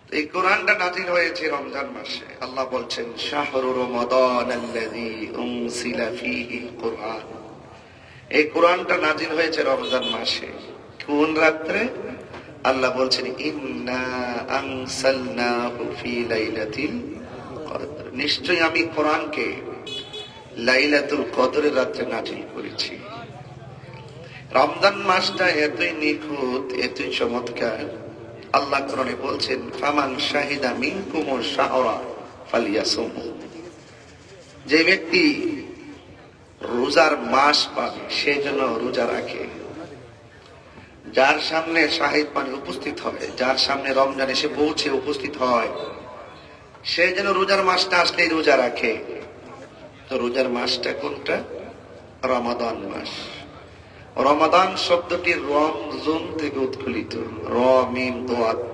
এই কোরআনটা নাযিল হয়েছে রমজান মাসে। আল্লাহ বলছেন শাহরু রমাদানাল্লাযী উনজিলা ফীহিল কুরআন। এই কোরআনটা নাযিল হয়েছে রমজান মাসে। কোন রাত্রে? আল্লাহ বলছেন ইন্না আনসালনাহু ফী লাইলাতিল কদর। নিশ্চয়ই আমি কোরআনকে লাইলাতুল কদরের রাত্রে নাযিল করেছি। রমজান মাসটা এতই নিখুঁত, এতই চমৎকার। আল্লাহ কোরআনে বলছেন ফামান শাহিদা মিনকুমুশ শাহরা ফালিয়াসুমহু। যে ব্যক্তি রোজার মাস পাবে সে যেন রোজা রাখে। যার সামনে শাহিদ মানে উপস্থিত হয়, যার সামনে রমজান এসে পৌঁছে উপস্থিত হয়, সে যেন রোজার মাসটা আসলেই রোজা রাখে। তো রোজার মাসটা কোনটা? রমাদান মাস। রমাদান শব্দটি রমজান থেকে উৎকুলিত, র মিম দোয়াত।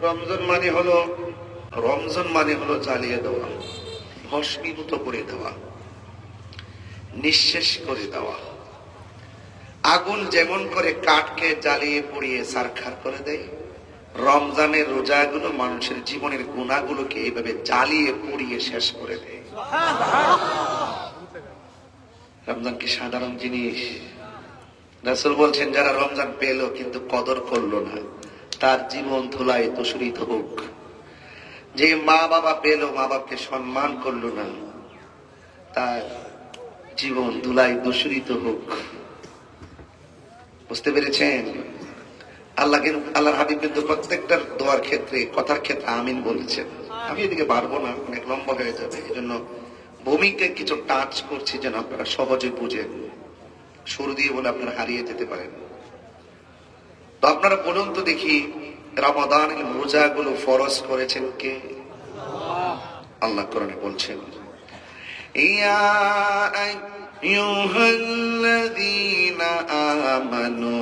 রমজান মানে হলো জ্বালিয়ে দেওয়া, ভস্মীভূত করে দেওয়া, নিঃশেষ করে দেওয়া। আগুন যেমন করে কাঠকে জ্বালিয়ে পুড়িয়ে ছারখার করে দেয়, রমজানের রোজাগুলো মানুষের জীবনের গুণাগুলোকে এইভাবে জ্বালিয়ে পুড়িয়ে শেষ করে দেয়। রমজান কি সাধারণ জিনিস? রাসূল বলছেন যারা রমজান পেল কিন্তু কদর করলো না, তার জীবন ধুলায় দূষিত হোক। যে মা বাবা পেল, মা বাবাকে সম্মান করলো না, তার জীবন ধুলায় দূষিত হোক। বুঝতে পেরেছেন? আল্লাহর হাবিব কিন্তু প্রত্যেকটা দোয়ার ক্ষেত্রে, কথার ক্ষেত্রে আমিন বলেছেন। আমি এদিকে পারবো না, অনেক লম্বা হয়ে যাবে, এই জন্য ভূমিকে কিছু টাচ করছি যেন আপনারা সহজে বুঝেন। শুরু দিয়ে বলে আপনারা হারিয়ে যেতে পারেন। তো আপনারা বলুন তো দেখি, রমাদানের রোজাগুলো ফরজ করেছেন কে? আল্লাহ কোরআনে বলছেন ইয়া আইয়ুহাল্লাযীনা আমানু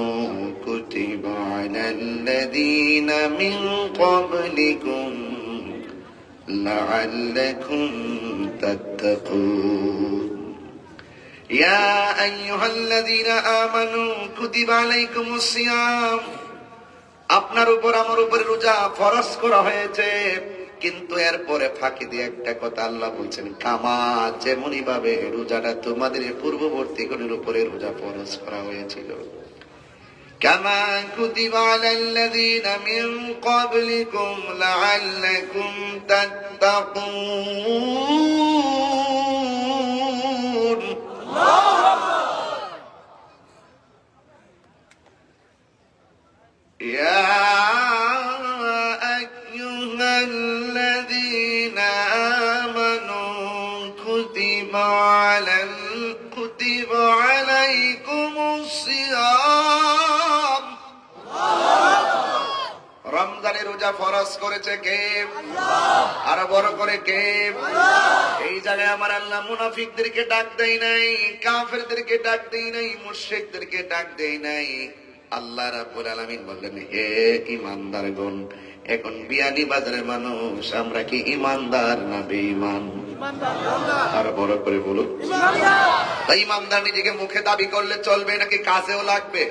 কুতিবা আলাল্লাযীনা মিন ক্বাবলিকুম লাআল্লাকুম তাত্তাকুন। ইয়া আইয়ুহাল্লাযীনা আমানু কুতিবা আলাইকুমুস সিয়াম। আপনার উপর আমার উপরে রোজা ফরজ করা হয়েছে, কিন্তু এরপরে ফাঁকি দিয়ে একটা কথা আল্লাহ বলছেন কামা, যেমনি ভাবে রোজাটা তোমাদের পূর্ববর্তী গণের উপরে রোজা ফরজ করা হয়েছিল। কামা কুতিবা আলাল্লাযীনা মিন ক্বাবলিকুম লাআল্লাকুম তাত্তাকুন। ইয়া আইয়ুহাল্লাযীনা আমানু কুতিবা আলাইকুমুস সিয়াম। রমজানের রোজা ফরজ করেছে কে? আরো বড় করে কে? এই জায়গায় আমার আল্লাহ মুনাফিকদেরকে ডাক দেয় নাই, কাফেরদেরকে ডাক দেয় নাই, মুশরিকদেরকে ডাক দেয় নাই। আল্লাহ রাব্বুল আলামিন বললেন হে ঈমানদারগণ, এখন বিয়ানী বাজারের মানুষ আমরা কি ঈমানদার না বেঈমান? আর বড় করে বলুন ঈমানদার। ঈমানদার নিজেকে মুখে দাবি করলে চলবে নাকি কাজেও লাগবে?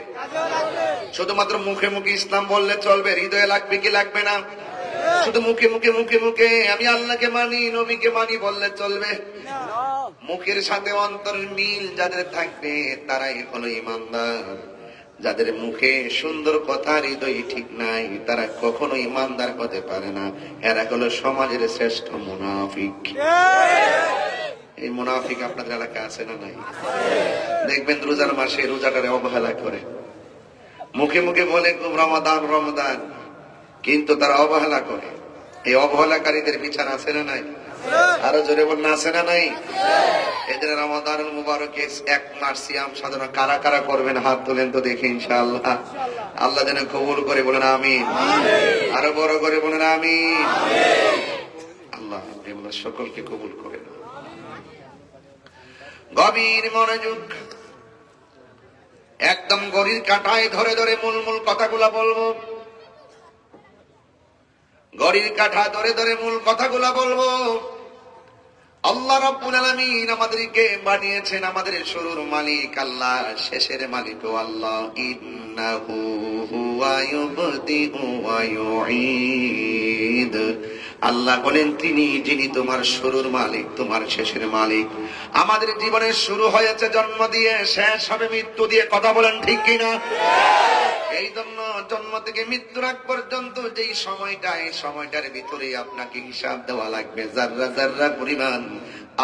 শুধুমাত্র মুখে মুখে ইসলাম বললে চলবে, হৃদয়ে লাগবে কি লাগবে না? শুধু মুখে মুখে আমি আল্লাহকে মানি, নবীকে মানি বললে চলবে? মুখের সাথে অন্তরের মিল যাদের থাকবে তারাই হলো ঈমানদার। যাদের মুখে সুন্দর কথা, হৃদয় ঠিক নাই, তারা কখনো ঈমানদার হতে পারে না। এরা হলো সমাজের শ্রেষ্ঠ মুনাফিক। এই মুনাফিক আপনাদের এলাকায় আছে না নাই? দেখবেন রোজার মাসে রোজাটারে অবহেলা করে, মুখে মুখে বলে খুব রমাদান রমাদান, কিন্তু তারা অবহেলা করে। এই অবহেলাকারীদের বিচার আছে না নাই? আরো জোরে বল না আছে না নাই? এদের রমাদানুল মুবারকে এক মাস সিয়াম সাধনা কারা কারা করবেন হাত তোলেন তো দেখি ইনশাআল্লাহ। আল্লাহ যেন কবুল করে, বলেন আমিন। আরো বড় করে বলেন আমিন। আল্লাহ আমাদের সকলকে কবুল করেন। গভীর মনোযোগ, একদম গরির কাঁটায় ধরে ধরে মূল কথাগুলা বলবো। গরির কাঁটা ধরে ধরে মূল কথাগুলা বলবো। আল্লাহ রাব্বুল আলামিন আমাদেরকে বানিয়েছেন, আমাদের শুরুর মালিক আল্লাহ, শেষের মালিকও আল্লাহ। ইন্নাহু হুয়া ইউবদিউ ওয়া ইউঈদ। আল্লাহ বলেন তিনি যিনি তোমার শুরুর মালিক, তোমার শেষের মালিক। আমাদের জীবনের শুরু হয়েছে জন্ম দিয়ে, শেষ হবে মৃত্যু দিয়ে। কথা বলেন ঠিক কিনা? এই জন্য জন্ম থেকে মৃত্যুর আগ পর্যন্ত যেই সময়টা, এই সময়টার ভিতরে আপনাকে হিসাব দেওয়া লাগবে। যার্রা যার্রা পরিমাণ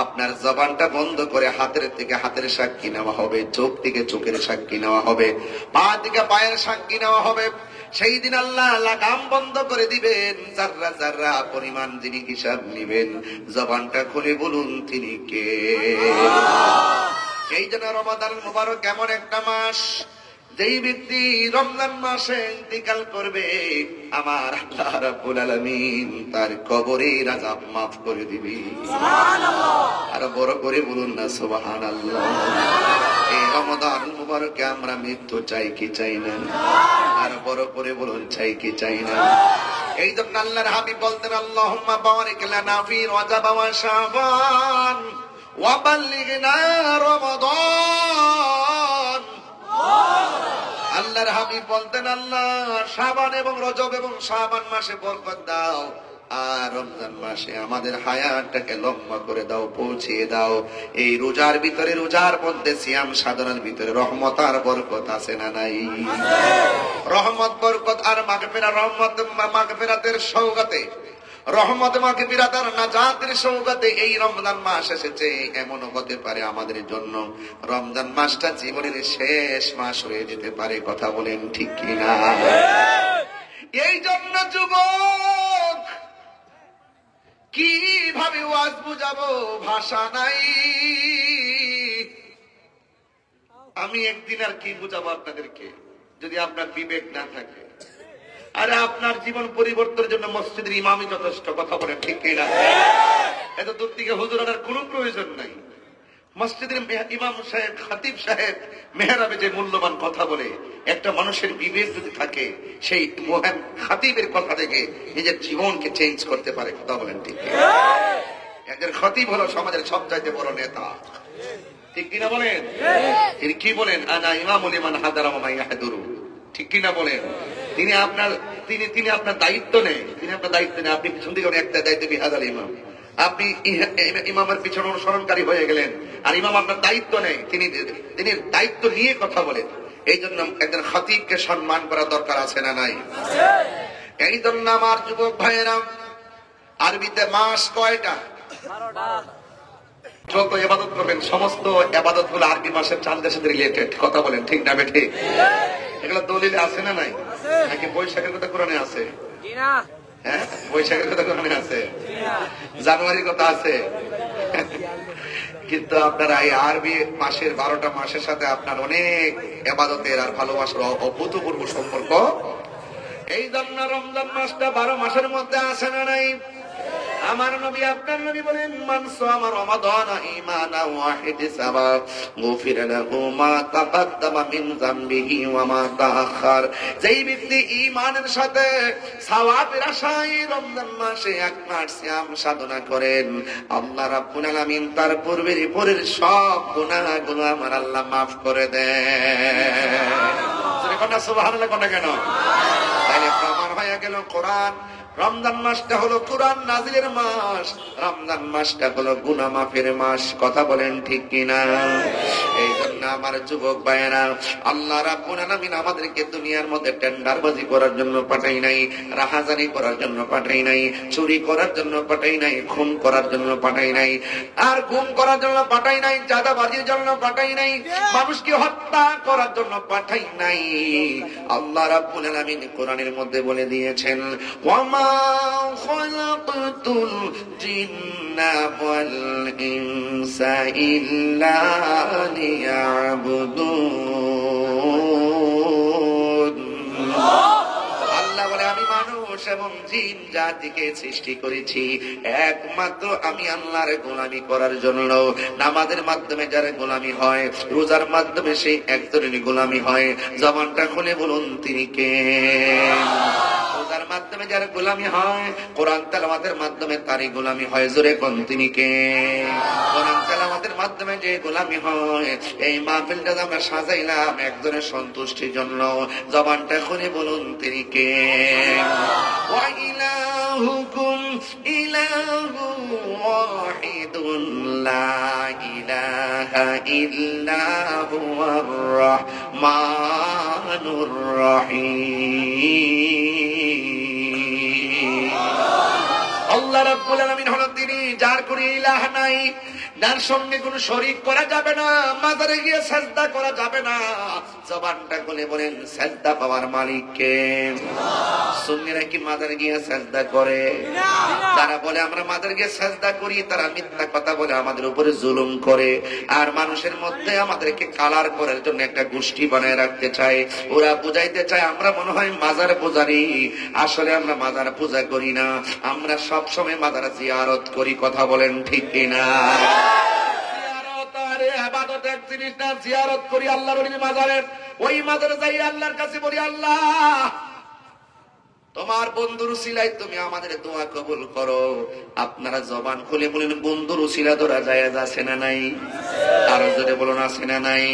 আপনার জবানটা বন্ধ করে হাতের থেকে হাতের সাক্ষী নেওয়া হবে, চোখ থেকে চোখের সাক্ষী নেওয়া হবে, পা থেকে পায়ের সাক্ষী নেওয়া হবে। সেই দিন আল্লাহ লাগাম বন্ধ করে দিবেন। যার্রা যার্রা পরিমাণ যিনি হিসাব নিবেন, জবানটা খুলে বলুন তিনি কে? এই জন্য রমাদান মুবারক এমন একটা মাস, যেই ব্যক্তি রমজান মাসে ইন্তিকাল করবে, আমার আল্লাহ রাব্বুল আলামিন তার কবরের আযাব মাফ করে দিবে। সুবহানাল্লাহ। আর বড় করে বলুন না সুবহানাল্লাহ। এই রমাদান মুবারকে আমরা মৃত্যু চাই কি চাই না? আর বড় করে বলুন চাই কি চাই না? এই জন্য আল্লাহর হাবিব বলতেন, আল্লাহুম্মা বারিক লানা ফি রজব ওয়া শাবান ওয়া বাল্লিগনা রমাদান। আল্লাহর হাবিব বলতেন, আল্লাহ শাবান এবং রজব এবং শাবান মাসে বরকত দাও, আর রমজান মাসে আমাদের হায়াতটাকে লম্বা করে দাও, পৌঁছিয়ে দাও। এই রোজার ভিতরে, রোজার মধ্যে সিয়াম সাধনার ভিতরে রহমত আর বরকত আছে না নাই? রহমত, বরকত আর মাগফিরাত। রহমত মাগফিরাতের সওগাতে, রহমত মাগফিরাত আর নাজাতের সওগাতে এই রমজান মাস এসেছে। এমনও হতে পারে আমাদের জন্য রমজান মাসটা জীবনের শেষ মাস হয়ে যেতে পারে। কথা বলেন ঠিক কিনা? এই জন্য যুবক, কিভাবে ওয়াজ বুঝাবো, ভাষা নাই। আমি একদিন আর কি বুঝাবো আপনাদেরকে, যদি আপনার বিবেক না থাকে। আরে আপনার জীবন পরিবর্তনের জন্য মসজিদের ইমামই যথেষ্ট। কথা বলেন ঠিক কিনা? এত দূর থেকে হুজুর আনার কোনো প্রয়োজন নাই। মসজিদের ইমাম সাহেব, খতিব সাহেব মেহরাবে যে মূল্যবান কথা বলে, একটা মানুষের বিবেক যদি থাকে, সেই মহান খতিবের কথা থেকে নিজের জীবনকে চেঞ্জ করতে পারে। কথা বলেন ঠিক কিনা? একজন খতিব হলো সমাজের সবচাইতে বড় নেতা। ঠিক কিনা বলেন? তিনি কি বলেন? আনা ইমামুল ইমান হাদারা ওয়া মা ইয়াহদুরু। ঠিক কিনা বলেন? তিনি আপনার দায়িত্ব নেই। তিনি আপনার দায়িত্ব নেই। আপনি পিছন দিকে একটা দায়িত্ব বিহাদার ইমাম, আপনি ইমামের পিছনে অনুসরণকারী হয়ে গেলেন, আর ইমাম আপনার দায়িত্ব নেই। তিনি দায়িত্ব নিয়ে কথা বলেন। এই জন্য একজন খতিবকে সম্মান করা দরকার আছে না নাই? এই জন্য আমার যুবক ভাইয়েরা, আরবিতে মাস কয়টা? 12টা। যত ইবাদত করবেন, সমস্ত ইবাদত গুলো আরবি মাসের চাঁদের সাথে রিলেটেড। কথা বলেন ঠিক না বেঠিক? এগুলো দলিলে আছে না নাই? নাকি বৈশাখের কথা কোরআনে আছে? হ্যাঁ, বৈশাখের কথা কোরআনে আছে, জানুয়ারির কথা আছে। কিন্তু আপনারা এই আরবি মাসের 12টা মাসের সাথে আপনার অনেক ইবাদতের আর ভালোবাসার অভূতপূর্ব সম্পর্ক। এই জন্য রমজান মাসটা 12 মাসের মধ্যে আছে না নাই? আমার নবী, আপনার নবী বলেন, মান সামা রমাদান ঈমানান ওয়া ইহতিসাবান গুফিরা লাহু মা তাকাদ্দামা মিন যামবিহি ওয়া মা তাআখার। যেই ব্যক্তি ঈমানের সাথে সওয়াবের আশায় রমজান মাসে এক মাস সিয়াম সাধনা করেন, আল্লাহ রাব্বুল আলামিন তার পূর্বের পরের সব গুনাহগুলো আমার আল্লাহ মাফ করে দেন। সুবহানাল্লাহ। কোন কেন? তাহলে প্রমাণ হয়ে গেল কোরআন। রমজান মাসটা হলো কোরআন নাজিলের মাস, রমজান মাসটা হলো গুনাহ মাফের মাস। কথা বলেন ঠিক কিনা? এই জন্য আমার যুবক ভাইয়েরা, আল্লাহ রাব্বুল আলামিন আমাদেরকে দুনিয়ার মধ্যে টেন্ডারবাজি করার জন্য পাঠাই নাই, রাহাজানি করার জন্য পাঠাই নাই, চুরি করার জন্য পাঠাই নাই, খুন করার জন্য পাঠাই নাই, আর গুম করার জন্য পাঠাই নাই, চাঁদাবাজির জন্য পাঠাই নাই, মানুষকে হত্যা করার জন্য পাঠাই নাই। আল্লাহ রাব্বুল আলামিন কোরআনের মধ্যে বলে দিয়েছেন, ওয়ামা খালাকতুল জিন্না ওয়াল ইনসা ইল্লা লিয়াবুদুন। আল্লাহ বলে, আমি মানুষ এবং জিন জাতিকে সৃষ্টি করেছি একমাত্র আমি আল্লাহর গোলামি করার জন্য। নামাজের মাধ্যমে যার গোলামি হয়, রোজার মাধ্যমে সেই একজনের গোলামি হয়। জবানটা খুলে বলুন তিনি কে? রোজার মাধ্যমে মাধ্যমে যার গোলামি হয়, কোরআন তেলাওয়াতের মাধ্যমে তারই গোলামি হয়। জোরে কোন তিনি কে? কোরআন তেলাওয়াতের মাধ্যমে যে গোলামি হয়, এই মাহফিলটা আমরা সাজাইলাম একজনের সন্তুষ্টির জন্য। জবানটা খুলে বলুন তিনি কে? ওয়া ইলাহুকুম ইলাহু ওয়াহিদুন লা ইলাহা ইল্লা হুয়ার রাহমানুর রহিম। আল্লাহ রাব্বুল আলামিন হলেন তিনি যার কোনো ইলাহ নাই, যার সঙ্গে কোনো শরীক করা যাবে না, মাজারে গিয়ে সাজদা করা যাবে না। জবানটা খুলে বলেন সাজদা পাওয়ার মালিক কে? সুন্নিরা কি মাজারে গিয়ে সাজদা করে? যারা বলে আমরা মাজারে গিয়ে সাজদা করি, তারা মিথ্যা কথা বলে আমাদের উপরে জুলুম করে, আর মানুষের মধ্যে আমাদেরকে কালার করার জন্য একটা গোষ্ঠী বানায় রাখতে চায়। ওরা বুঝাইতে চায় আমরা মনে হয় মাজার পূজারি, আসলে আমরা মাজার পূজা করি না, আমরা সব সময় মাজার জিয়ারত করি। কথা বলেন ঠিক কিনা? জিয়ারত আর ইবাদত এক জিনিস না। জিয়ারত করি আল্লাহর ওলি মাজারের, ওই মাজারে যাই আল্লাহর কাছে বলি আল্লাহ তোমার বন্ধুর উসিলায় তুমি আমাদের দোয়া কবুল করো। আপনারা জবান খুলে বলেন বন্ধুর উসিলা ধরা জায়েজ আছে না নাই? আরো জোরে বলুন আছে না নাই?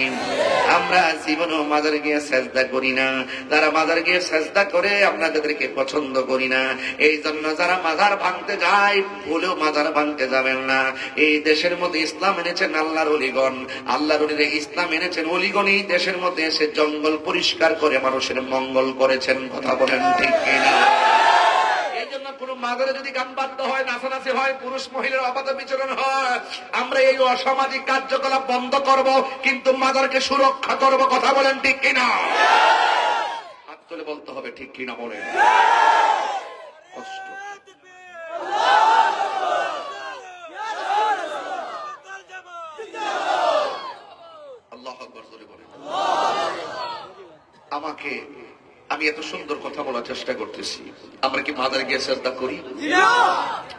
আমরা জীবনেও মাজারে গিয়ে সেজদা করি না। যারা মাজারে গিয়ে সেজদা করে আপনাদেরকে পছন্দ করি না। এই জন্য যারা মাজার ভাঙতে যায়, ভুলেও মাজার ভাঙতে যাবেন না। এই দেশের মধ্যে ইসলাম এনেছেন আল্লাহর ওলিগণ, আল্লাহর ওলিরা ইসলাম এনেছেন। ওলিগণ এই দেশের মধ্যে এসে জঙ্গল পরিষ্কার করে মানুষের মঙ্গল করেছেন। কথা বলেন ঠিক কিনা? এই জন্য কোন মাজারে যদি গান বাদ্য হয়, নাচানাচি হয়, পুরুষ মহিলার অবাধ বিচরণ হয়, আমরা এই অসামাজিক কার্যকলাপ বন্ধ করব, কিন্তু মাজারকে সুরক্ষা করব। কথা বলেন ঠিক কিনা? হাত তুলে বলতে হবে ঠিক কিনা বলেন। কষ্ট আল্লাহু আকবার জোরে বলেন। আমাকে আমি এত সুন্দর কথা বলার চেষ্টা করতেছি, আমরা কি মাজারে গিয়ে সেজদা করি?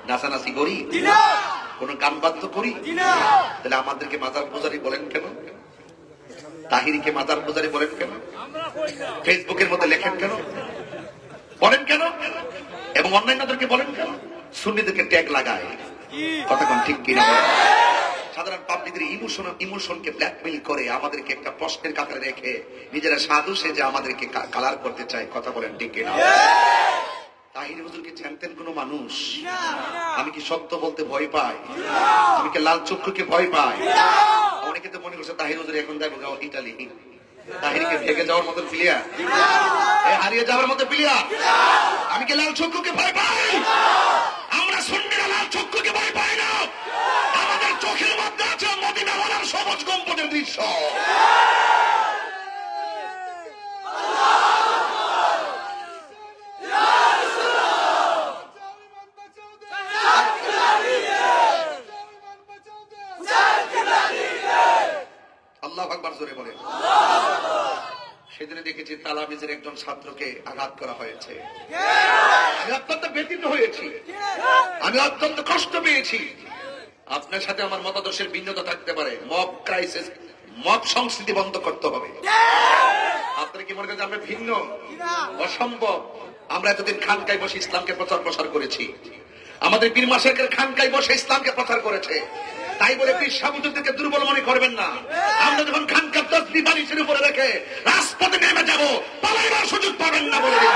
নাচানাচি করি? কোন গান বাদ্য করি? তাহলে আমাদেরকে মাজার পূজারি বলেন কেন? তাহিরিকে মাজার পূজারি বলেন কেন? ফেসবুকের মধ্যে লেখেন কেন? বলেন কেন? এবং অন্যান্যদেরকে বলেন কেন? সুন্নিদেরকে ট্যাগ লাগায়। কথা কোন ঠিক কিনা? সাধারণ পাবলিকদের ইমোশনকে ব্ল্যাকমেইল করে আমাদেরকে একটা প্রশ্নের কাতারে রেখে নিজেরা সাধু সেজে আমাদেরকে কালার করতে চায়। কথা বলেন ঠিক কিনা? তাহির হুজুর কি জানতেন কোন মানুষ? আমি কি সত্য বলতে ভয় পাই? আমি কি লাল চক্ষুকে ভয় পাই? অনেকে তো মনে করছে তাহির হুজুর এখন দেখো ইটালি, তাহিরকে ভেঙে যাওয়ার মতো প্লেয়ার, হারিয়ে যাওয়ার মতো প্লেয়ার। আমি কি লাল চক্ষুকে ভয় পাই? আমরা সুন্নিরা লাল চক্ষুকে ভয় পাই না। আমাদের চোখের মধ্যে আছে মদিনাওয়ালার সবুজ গম্বুজের দৃশ্য। আল্লাহু আকবার জোরে বলেন। সেদিনে দেখেছি তালামিজের একজন ছাত্রকে আঘাত করা হয়েছে। আমি অত্যন্ত ব্যথিত হয়েছি, আমি অত্যন্ত কষ্ট পেয়েছি। আপনার সাথে আমার মতাদর্শের ভিন্নতা থাকতে পারে, মব ক্রাইসিস, মব সংস্কৃতি বন্ধ করতে হবে। আপনারা কি মনে করেন আমরা ভিন্ন? অসম্ভব। আমরা এতদিন খানকায় বসে ইসলামকে প্রচার প্রসার করেছি, আমাদের পীর মাশায়েখের খানকায় বসে ইসলামকে প্রচার করেছে। তাই বলে পীর সাহেবদেরকে দুর্বল মনে করবেন না। আমরা যখন খানকার তসবিহ বালিশের উপরে রেখে রাজপথে নেমে যাব, পালাইবার সুযোগ পাবেন না বলে দিন।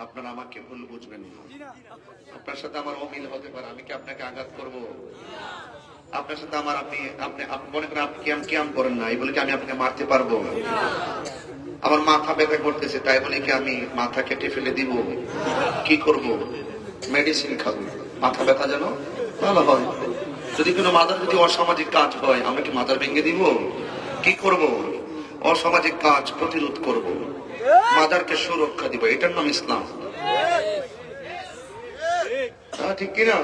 আপনারা আমাকে ভুল বুঝবেন না। আপনার সাথে আমার অমিল হতে পারে, আমি কি আপনাকে আঘাত করব? আপনার সাথে আমার আপনি মনে করেন আপনি কিয়াম করেন না, এই বলে কি আমি আপনাকে মারতে পারবো? আমার মাথা ব্যথা করতেছে, তাই বলে কি আমি মাথা কেটে ফেলে দিব? কি করব? মেডিসিন খাবো, মাথা ব্যথা যেন ভালো হয়। যদি কোনো মাজার যদি অসামাজিক কাজ হয়, আমরা কি মাজার ভেঙে দিব? কি করব? অসামাজিক কাজ প্রতিরোধ করব, মাজারকে সুরক্ষা দিব। এটার নাম ইসলাম। ঠিক কিনা?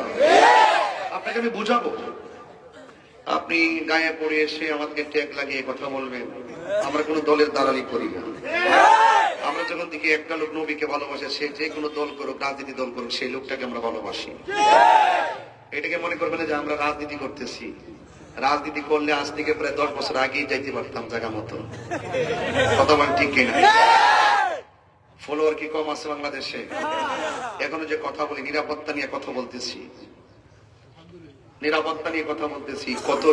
আপনাকে আমি বুঝাবো। আপনি গায়ে পড়ে এসে আমাদেরকে ট্যাগ লাগিয়ে কথা বলবেন। আমরা কোন দলের দালালি করি না। আমরা যখন দেখি একটা লোক নবীকে ভালোবাসে, সে যে কোনো দল করুক, রাজনীতি দল করুক, সেই লোকটাকে আমরা ভালোবাসি। এটাকে মনে করবেন যে আমরা রাজনীতি করতেছি। রাজনীতি করলে আজ থেকে প্রায় 10 বছর আগেই যাইতে পারতাম জায়গা মতো। কথা বলেন ঠিক কিনা? ফলোয়ার কি কম আছে বাংলাদেশে? এখনো যে কথা বলি, নিরাপত্তা নিয়ে কথা বলতেছি, নিরাপত্তা নিয়ে কথা বলতেছি। কত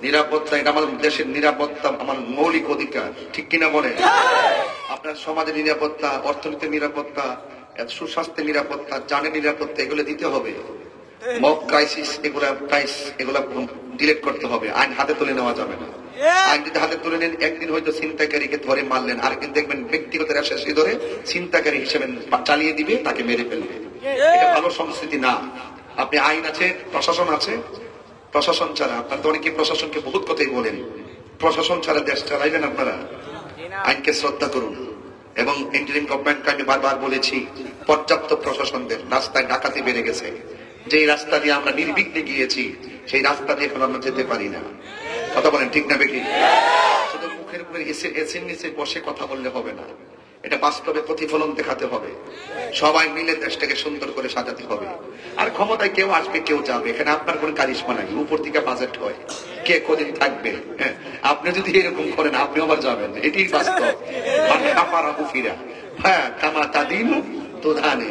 নিরাপত্তা, এটা আমাদের দেশের নিরাপত্তা, আমার মৌলিক অধিকার, ঠিক কিনা বলে? আপনার সমাজের নিরাপত্তা, অর্থনীতির নিরাপত্তা, সুস্বাস্থ্যের নিরাপত্তা, জানের নিরাপত্তা, এগুলো দিতে হবে। মব ক্রাইসিস, এগুলা ডিলেট করতে হবে। আইন হাতে তুলে নেওয়া যাবে না। আইন যদি হাতে তুলে নেন, একদিন হয়তো ছিনতাইকারীকে ধরে মারলেন, আরেকদিন দেখবেন ব্যক্তিগত রেশারেশি ধরে ছিনতাইকারী হিসেবে চালিয়ে দিবে, তাকে মেরে ফেলবে। এটা ভালো সংস্কৃতি না। আপনি আইন আছে, প্রশাসন আছে, প্রশাসন ছাড়া আপনার তো অনেকে প্রশাসনকে বহুত কথাই বলেন, প্রশাসন ছাড়া দেশ চালাইবেন আপনারা? আইনকে শ্রদ্ধা করুন। এবং ইন্টারিম গভর্নমেন্টকে আমি বারবার বলেছি, পর্যাপ্ত প্রশাসনদের। রাস্তায় ডাকাতি বেড়ে গেছে, যে রাস্তা দিয়ে আমরা নির্বিঘ্নে গিয়েছি সেই রাস্তা দিয়ে এখন আমরা যেতে পারি না। কথা বলেন ঠিক না বেকি? শুধু মুখের উপরে এসির নিচে বসে কথা বললে হবে না, এটা বাস্তবে প্রতিফলন দেখাতে হবে। সবাই মিলে দেশটাকে সুন্দর করে সাজাতে হবে। আর ক্ষমতায় কেউ আসবে কেউ যাবে, এখানে আপনার কোন কারিশমা নাই। উপর থেকে বাজেট হয়, কে কদিন থাকবে। আপনি যদি এরকম করেন আপনি আবার যাবেন, এটাই বাস্তব। হ্যাঁ, কামা তাদিন তো ধানে।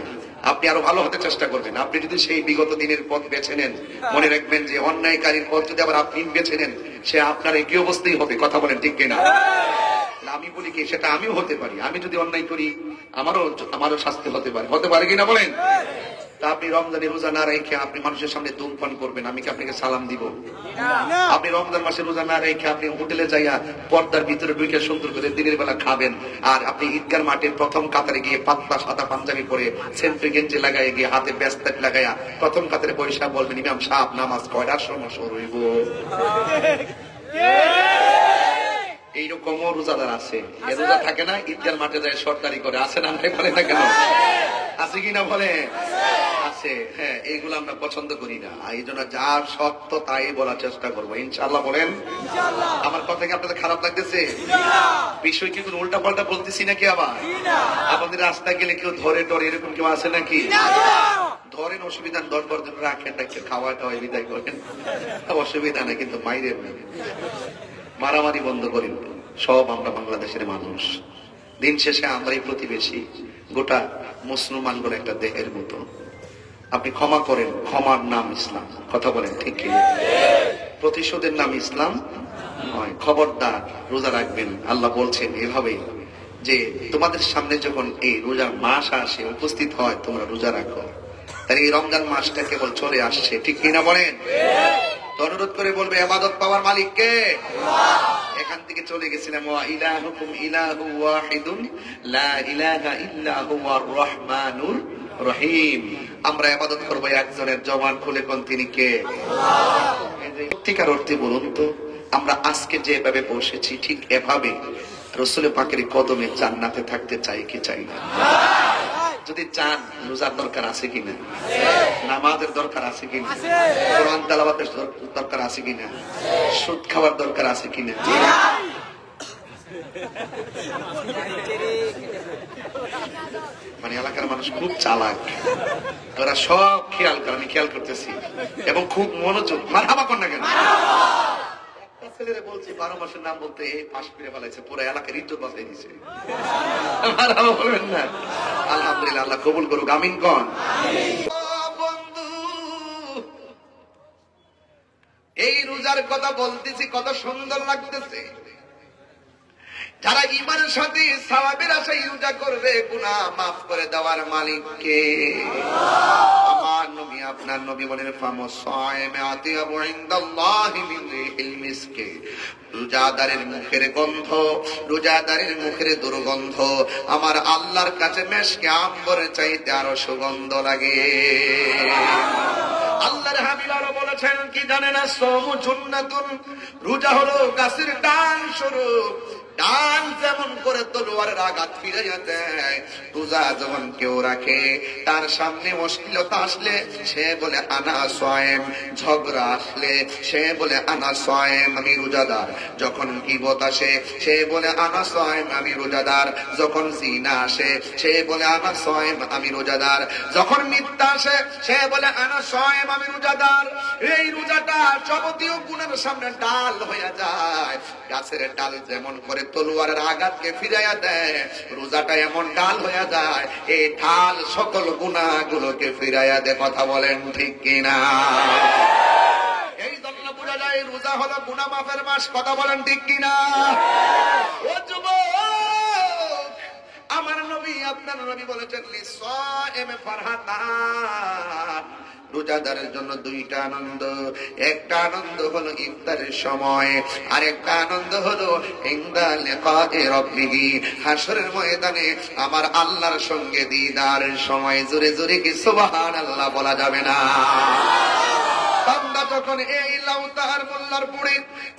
আপনি আরো ভালো হতে চেষ্টা করবেন। আপনি যদি সেই বিগত দিনের পথ বেছে নেন, মনে রাখবেন যে অন্যায়কারীর পথ যদি আবার আপনি বেছে নেন, সে আপনার একই অবস্থাই হবে। কথা বলেন ঠিক কিনা? আমি বলি কি, সেটা আমিও হতে পারি। আমি যদি অন্যায় করি আমারও শাস্তি হতে পারে কিনা বলেন? তা আপনি রমজানে রোজা না রেখে আপনি মানুষের সামনে ধূমপান করবেন, আমি কি আপনাকে সালাম দিব? আপনি রমজান মাসে রোজা না রেখে আপনি হোটেলে যাইয়া পর্দার ভিতরে ঢুকে সুন্দর করে দিনের বেলা খাবেন, আর আপনি ঈদগার মাঠের প্রথম কাতারে গিয়ে পাতলা সাদা পাঞ্জাবি পরে সেন্ট্রি গেঞ্জি লাগাই গিয়ে হাতে ব্যাস্তাট লাগাইয়া প্রথম কাতারে পয়সা বলবেন, ইমাম সাহেব নামাজ কয়টার সময় শুরু হইব? এইরকমও রোজাদার আছে। এ রোজা থাকে না, ঈদগার মাঠে যায় সরকারি করে। আছে না? বলে না কেন? আছে কিনা বলে? আছে। হ্যাঁ, এইগুলো আমরা পছন্দ করি না। এই জন্য যার সত্য তাই বলার চেষ্টা করবো, ইনশাআল্লাহ। বলেন আমার কথা কি আপনাদের খারাপ লাগতেছে? বিষয় কি কোনো উল্টা পাল্টা বলতেছি নাকি? আবার আমাদের রাস্তায় গেলে কেউ ধরে টরে এরকম কেউ আছে নাকি? ধরেন, অসুবিধা 10-12 দিন রাখেন, খাওয়া টাওয়া বিদায় করেন, অসুবিধা নেই। কিন্তু বাইরে মারামারি বন্ধ করেন। সব আমরা বাংলাদেশের মানুষ, দিন শেষে আমরাই প্রতিবেশী। গোটা মুসলমান করে একটা দেহের মতো। আপনি ক্ষমা করেন, ক্ষমার নাম ইসলাম। কথা বলেন ঠিক কি? প্রতিশোধের নাম ইসলাম নয়। খবরদার রোজা রাখবেন। আল্লাহ বলছেন এভাবেই যে তোমাদের সামনে যখন এই রোজার মাস আসে, উপস্থিত হয়, তোমরা রোজা রাখো। তাহলে এই রমজান মাসটা কেবল চলে আসছে, ঠিক কিনা বলেন? অনুরোধ করে বলবে, ইবাদত পাওয়ার মালিক কে? এখান থেকে চলে গেছিলাম, ওয়া ইলাহুকুম ইলাহু ওয়াহিদুন লা ইলাহা ইল্লা হুয়ার রহমানুর রহিম। আমরা ইবাদত করব একজনের। জবান খুলে কোন তিনি কে? সত্যিকার অর্থে বলুন তো, আমরা আজকে যেভাবে বসেছি ঠিক এভাবে রাসূল পাকের কদমে জান্নাতে থাকতে চাই কি চাই না? যদি চান, রোজার দরকার আছে কিনা? নামাজের দরকার আছে কিনা? কোরআন তেলাওয়াতের দরকার আছে কিনা? সুদ খাওয়ার দরকার আছে কিনা? মানে এলাকার মানুষ খুব চালাক, ওরা সব খেয়াল করে, আমি খেয়াল করতেছি, এবং খুব মনোযোগ। মারহাবা কর না কেন? ছেলেরে বলছি 12 মাসের নাম বলতে এই পাশ ফিরে ফেলাইছে, পুরো এলাকার ইজ্জত বাঁচাই দিছে। বলবেন না? আলহামদুলিল্লাহ, আল্লাহ কবুল করুক, আমিন কোন। বন্ধু, এই রোজার কথা বলতেছি, কত সুন্দর লাগতেছে। যারা ঈমানের সাথে সওয়াবের আশায় রোজা করবে, গুনাহ মাফ করে দেওয়ার মালিক কে? আমার নবী, আপনার নবী বলেন, ফামসায়মে আতিয়াবু ইনদাল্লাহি মিন রিহিল মিসকি। রোজাদারের মুখের গন্ধ, রোজাদারের মুখের দুর্গন্ধ আমার আল্লাহর কাছে মেশকে আম্বরের চাইতে আরো সুগন্ধ লাগে। আল্লাহর হাবিব আরো বলেছেন কি জানেন? সাওমু জুন্নাতুন, রোজা হলো গাছের ডাল স্বরূপ। ডান যেমন করে তলোয়ারের আঘাত ফিরাইয়া দেয়, রোজা যখন কেউ রাখে তার সামনে অশ্লীলতা আসলে সে বলে আনা সায়েম, ঝগড়া আসলে সে বলে আনা সায়েম, আমি রোজাদার। যখন গীবত আসে সে বলে আনা সায়েম, আমি রোজাদার। যখন জিনা আসে সে বলে আনা সায়েম, আমি রোজাদার। যখন মিথ্যা আসে সে বলে আনা সায়েম, আমি রোজাদার। এই রোজাটা যাবতীয় গুণের সামনে ডাল হয়ে যায়। গাছের ডাল যেমন করে তলোয়ারের আঘাতকে ফিরাইয়া দেয়, রোজাটা এমন ডাল হয়ে যায়, এই ঢাল সকল গুনাহগুলোকে ফিরাইয়া দেয়। কথা বলেন ঠিক কিনা? এই জন্য বোঝা যায় রোজা হলো গুনাহ মাফের মাস। কথা বলেন ঠিক কিনা? ও যুবক, আমার নবী আপনার নবী বলেছেন লিসাইমে ফারহাতান, রোজাদারের জন্য দুইটা আনন্দ। একটা আনন্দ হলো ইফতারের সময়, আর একটা আনন্দ হলো ইনদা লিকায়ে রাব্বিহি, হাসরের ময়দানে আমার আল্লাহর সঙ্গে দিদারের সময়। জোরে জোরে কি সুবহানাল্লাহ বলা যাবে না? বান্দা যখন এই লাউতার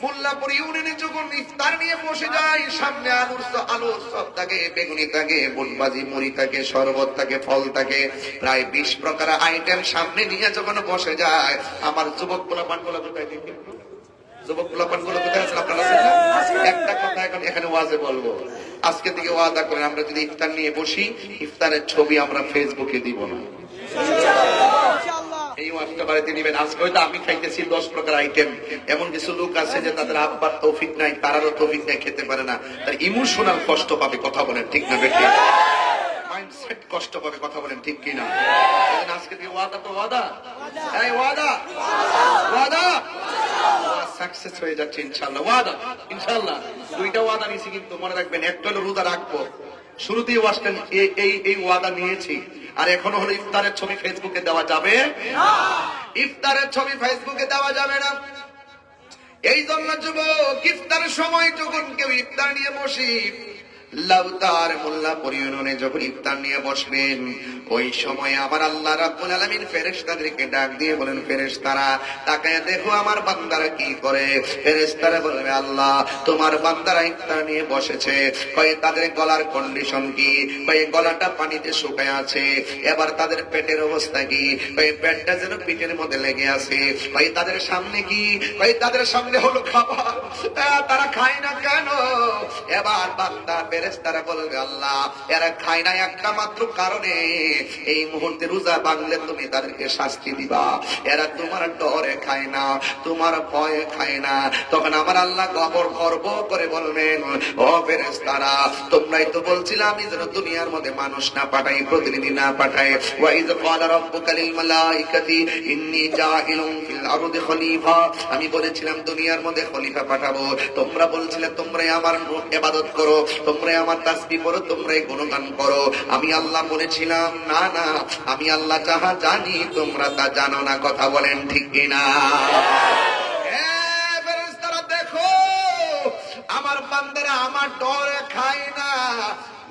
মোল্লাপুর ইউনিয়নে যখন ইফতার নিয়ে বসে যায়, সামনে আলুর সব থাকে, বেগুনি থাকে, বুটবাজি, মুড়ি থাকে, শরবত থাকে, ফল থাকে, প্রায় 20 প্রকার আইটেম সামনে নিয়ে যখন বসে যায়, আমার যুবক পোলাপানগুলো কোথায় দেখি? যুবক পোলাপানগুলো কোথায় আছেন? আপনারা আছেন না? একটা কথা এখন এখানে ওয়াজে বলবো, আজকে থেকে ওয়াদা করেন আমরা যদি ইফতার নিয়ে বসি, ইফতারের ছবি আমরা ফেসবুকে দিব না। এই ওয়াজটা বাড়িতে নিবেন। আজকে হয়তো আমি খাইতেছি 10 প্রকার আইটেম, এমন কিছু লোক আছে যে তাদের আব্বার তৌফিক নাই, তারারও তৌফিক নাই, খেতে পারে না, তার ইমোশনাল কষ্ট পাবে। কথা বলেন ঠিক না বেঠিক? মাইন্ডসেট কষ্ট পাবে। কথা বলেন ঠিক কিনা? আজকে থেকে ওয়াদা তো ওয়াদা, এই ওয়াদা ওয়াদা সাকসেস হয়ে যাচ্ছে ইনশাআল্লাহ। ওয়াদা ইনশাআল্লাহ। দুইটা ওয়াদা নিয়েছি কিন্তু মনে রাখবেন, একটা হলো রোজা রাখবো, শুরুতেই ওয়াজটা এই ওয়াদা নিয়েছি। আর এখনো হলো ইফতারের ছবি ফেসবুকে দেওয়া যাবে না। ইফতারের ছবি ফেসবুকে দেওয়া যাবে না। এই জন্য যুবক, ইফতারের সময় যখন কেউ ইফতার নিয়ে বসি, লাউতার মোল্লাপুর ইউনিয়নে যখন ইফতার নিয়ে বসবেন, ওই সময় আমার আল্লাহ রাব্বুল আলামিন ফেরেশতাদেরকে ডাক দিয়ে বলেন, ফেরেশতারা তাকায় দেখো আমার বান্দারা কি করে। ফেরেশতারা বলবে, আল্লাহ তোমার বান্দারা ইফতার নিয়ে বসেছে, কয়ে তাদের গলার কন্ডিশন কি? কয়ে গলাটা পানিতে শুকায় আছে। এবার তাদের পেটের অবস্থা কি? কয়ে পেটটা যেন পিঠের মধ্যে লেগে আছে। কয়ে তাদের সামনে কি? কয়ে তাদের সামনে হলো খাবার, তারা খায় না কেন? এবার বান্দা ফেরেশতারা বলবে, আল্লাহ এরা খায় না একটা মাত্র কারণে, এই মুহূর্তে রোজা ভাঙলে তুমি তাদেরকে শাস্তি দিবা। এরা তোমার ডরে খায় না, তোমার ভয়ে খায় না। তখন আমার আল্লাহ গর্ব করে বলবেন, ও ফেরেশতারা তোমরাই তো বলছিলে আমি যেন দুনিয়ার মধ্যে মানুষ না পাঠাই, প্রতিনিধি না পাঠাই। ওয়া ইয ক্বালা রাব্বুকা লিল মালাইকাতি ইন্নী জাইলুন ফিল আরদি খলিফা, আমি বলেছিলাম দুনিয়ার মধ্যে খলিফা পাঠাবো। তোমরা বলছিলে তোমরাই আমার ইবাদত করো, তোমরাই আমার তাসবিহ করো, তোমরাই গুণগান করো। আমি আল্লাহ বলেছিলাম না না, আমি আল্লাহ যাহা জানি তোমরা তা জানো না। কথা বলেন ঠিক কিনা? ফেরেশতারা দেখো আমার বান্দারা আমার ডরে খায় না,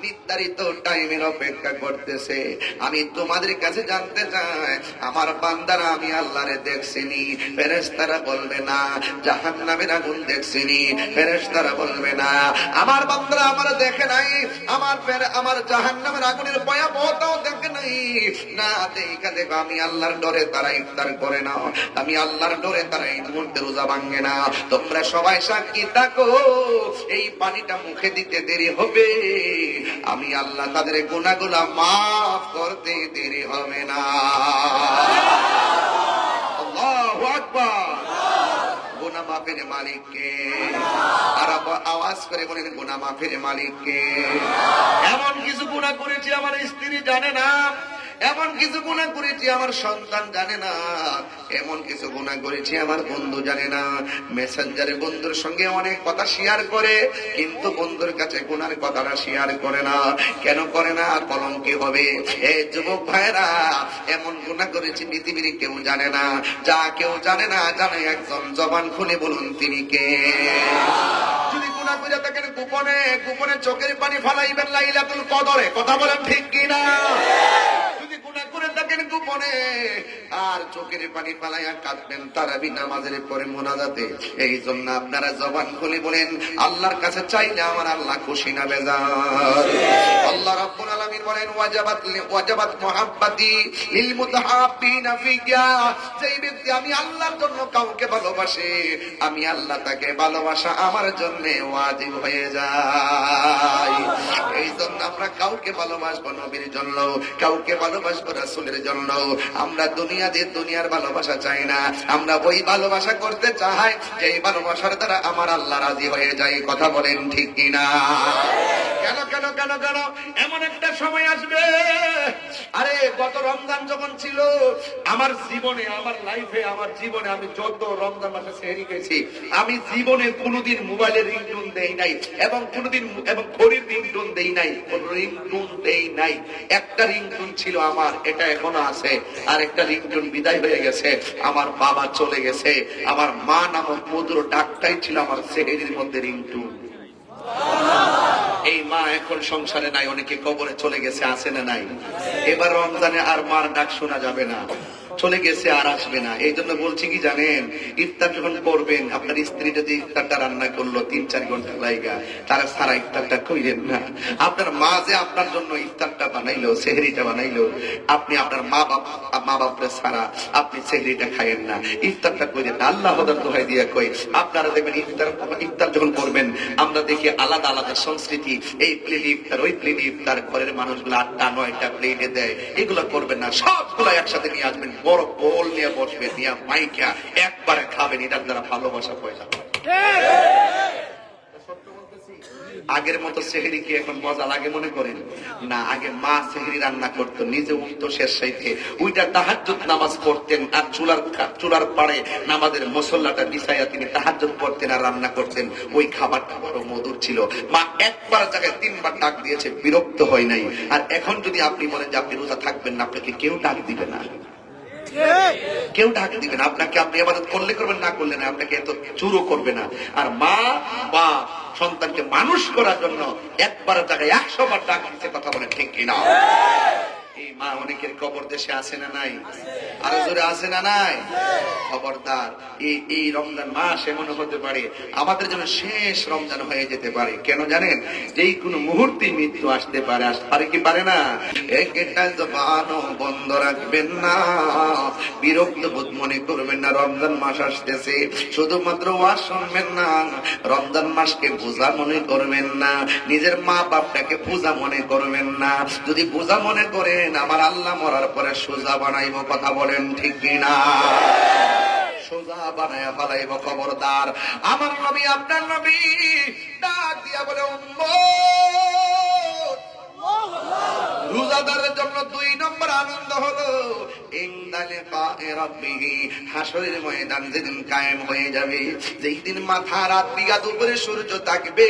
নির্ধারিত টাইমের অপেক্ষা করতেছে। আমি তোমাদের কাছে জানতে চাই, আমার বান্দারা আমি আল্লাহরে দেখছিনি? ফেরেশতারা বলবে না। জাহান্নামের আগুন দেখছিনি? ফেরেশতারা বলবে না। আমার বান্দারা আমার দেখে নাই, আমার জাহান্নামের আগুনের ভয়াবহতাও দেখে নাই। না দেখা দেখো আমি আল্লাহর ডরে তারা ইফতার করে না, আমি আল্লাহর ডরে তারা এই মুহূর্তে রোজা ভাঙে না। তোমরা সবাই সাক্ষী থাকো, এই পানিটা মুখে দিতে দেরি হবে, আমি আল্লাহ তাদের গুনাহগুলো মাফ করতে দেরি হবে না। আল্লাহু আকবার। গুনাহ মাফের মালিক কে? আর আওয়াজ করে বলেন, গুনাহ মাফের মালিক কে? এমন কিছু গুনাহ করেছি আমার স্ত্রী জানে না, এমন কিছু গুনাহ করেছি আমার সন্তান জানে না, এমন কিছু গুনাহ করেছি আমার বন্ধু জানে না। মেসেঞ্জারে বন্ধুর সঙ্গে অনেক কথা শেয়ার করে, কিন্তু বন্ধুর কাছে গুনার কথাটা শেয়ার করে না। কেন করে না? কলঙ্কি হবে। এই যুবক ভাইরা, এমন গুনাহ করেছি পৃথিবীর কেউ জানে না। যা কেউ জানে না, জানে একজন, জবান খুলে বলুন তিনি কে? যদি গুনাহ করে থাকেন গোপনে গোপনে চোখের পানি ফালাইবেন লাইলাতুল কদরে। কথা বলেন ঠিক কিনা? যদি গুনাহ করে থাকেন গোপনে, আর চোখের পানি পালাইয়া কাঁদবেন তারাবি নামাজের পরে মোনাজাতে। এই জন্য আপনারা জবান খুলে বলেন, আল্লাহর কাছে চাইলে আমার আল্লাহ খুশি না বেজার। আল্লাহ রাব্বুল আলামিন বলেন, ওয়াজাবাত মুহাব্বাতি লিল মুতাহাব্বিনা ফিয়া। যেই ব্যক্তি আমি আল্লাহর জন্য কাউকে ভালোবাসে, আমি আল্লাহ তাকে ভালোবাসা আমার জন্য ওয়াজিব হয়ে যায়। এই জন্য আমরা কাউকে ভালোবাসবো নবীর জন্য, কাউকে ভালোবাসবো রাসূলের জন্য। আমরা দুনিয়ার ভালোবাসা চাই না, আমরা ওই ভালোবাসা করতে চাই যে ভালোবাসার দ্বারা আমার আল্লাহ রাজি হয়ে যায়। কথা বলেন ঠিক কিনা? কেন কেন কেন কেন এমন একটা সময় আসবে, আরে গত রমজান যখন ছিল আমার জীবনে, আমার লাইফে, আমার জীবনে আমি যত রমজান মাসে সেহরি খেয়েছি, আমি জীবনে কোনোদিন মোবাইলের রিংটোন দেই নাই, এবং কোনোদিন এবং ঘড়ির রিংটোন দেই নাই, রিংটোন দেই নাই। একটা রিংটোন ছিল আমার, এটা এখনো আছে, আর একটা রিংটোন বিদায় হয়ে গেছে। আমার বাবা চলে গেছে, আমার মা নামক মধুর ডাকটাই ছিল আমার সেহরির মধ্যে রিংটোন। এই মা এখন সংসারে নাই, অনেকে কবরে চলে গেছে, আছে না নাই? এবার রমজানে আর মার ডাক শোনা যাবে না, চলে গেছে, আর আসবে না। এই জন্য বলছি কি জানেন, ইফতার যখন করবেন, আপনার স্ত্রী যদি ইফতারটা রান্না করলো 3-4 ঘন্টা লাইগা, তারা সারা ইফতারটা কইলেন না। আপনার মা যে আপনার জন্য ইফতারটা বানাইলো, সেহরিটা বানাইলো, আপনি আপনার মা বাপরে সারা আপনি সেহরিটা খাইয়েন না, ইফতারটা কইলেন না। আল্লাহ হদার দোহাই দিয়ে কই, আপনারা দেখবেন ইফতার যখন করবেন, আমরা দেখি আলাদা আলাদা সংস্কৃতি, এই প্লেটে ইফতার, ওই প্লেটে ইফতার, ঘরের মানুষগুলো 8টা-9টা প্লেটে দেয়। এগুলো করবেন না, সবগুলো একসাথে নিয়ে আসবেন, বড় বোল নিয়ে বসবেন, নিয়ে মাইকা একবারে খাবেন। এটার দ্বারা ভালোবাসা পয়সা। আগের মতো সেহরি কি এখন মজা লাগে মনে করেন? না, আগে মা সেহরি রান্না করতো, নিজে উঠতো শেষ সাইতে, ওইটা তাহাজ্জুদ নামাজ পড়তেন, আর চুলার পাড়ে নামাজের মুসল্লাটা বিছাইয়া তিনি তাহাজ্জুদ পড়তেন আর রান্না করতেন। ওই খাবারটা বড় মধুর ছিল। মা একবার জায়গায় 3বার ডাক দিয়েছে, বিরক্ত হয় নাই। আর এখন যদি আপনি বলেন যে আপনি রোজা থাকবেন না, আপনাকে কেউ ডাক দিবে না, কেউ ডাক দিবে না আপনাকে। আপনি ইবাদত করলে করবেন, না করলে না, আপনাকে এত চুরো করবে না। আর মা বা সন্তানকে মানুষ করার জন্য একবার জায়গায় 100 বার ডাক দিতে। কথা বলে ঠিক কিনা? এই মা অনেকের কবর দেশে আছে না নাই? আরো জোরে আছে না নাই? খবরদার, এই রমজান মাস এমন হতে পারে আমাদের জন্য শেষ রমজান হয়ে যেতে পারে। কেন জানেন? যেই কোনো মুহূর্তে মৃত্যু আসতে পারে। পারে কি পারে না? একটা জবানও বন্ধ রাখবেন না, বিরক্ত বোধ মনে করবেন না। রমজান মাস আসতেছে, শুধুমাত্র ওয়াজ শুনবেন না, রমজান মাসকে বোঝা মনে করবেন না, নিজের মা বাপটাকে বোঝা মনে করবেন না। যদি বোঝা মনে করেন, আমার আল্লাহ মরার পরে সোজা বানাইব। কথা বলেন ঠিক কিনা? সোজা বানায়া ফেলাইব। খবরদার, আমার নবী, আপনার নবী ডাক দিয়া বলে, উম্মত, রোজাদারের জন্য 2 নম্বর আনন্দ হলো ইনদালে কায়ে রাব্বিহি, হাসরের ময়দান যেদিন কায়েম হয়ে যাবে, যেই দিন মাথা রাত বিঘাত উপরে সূর্য থাকবে,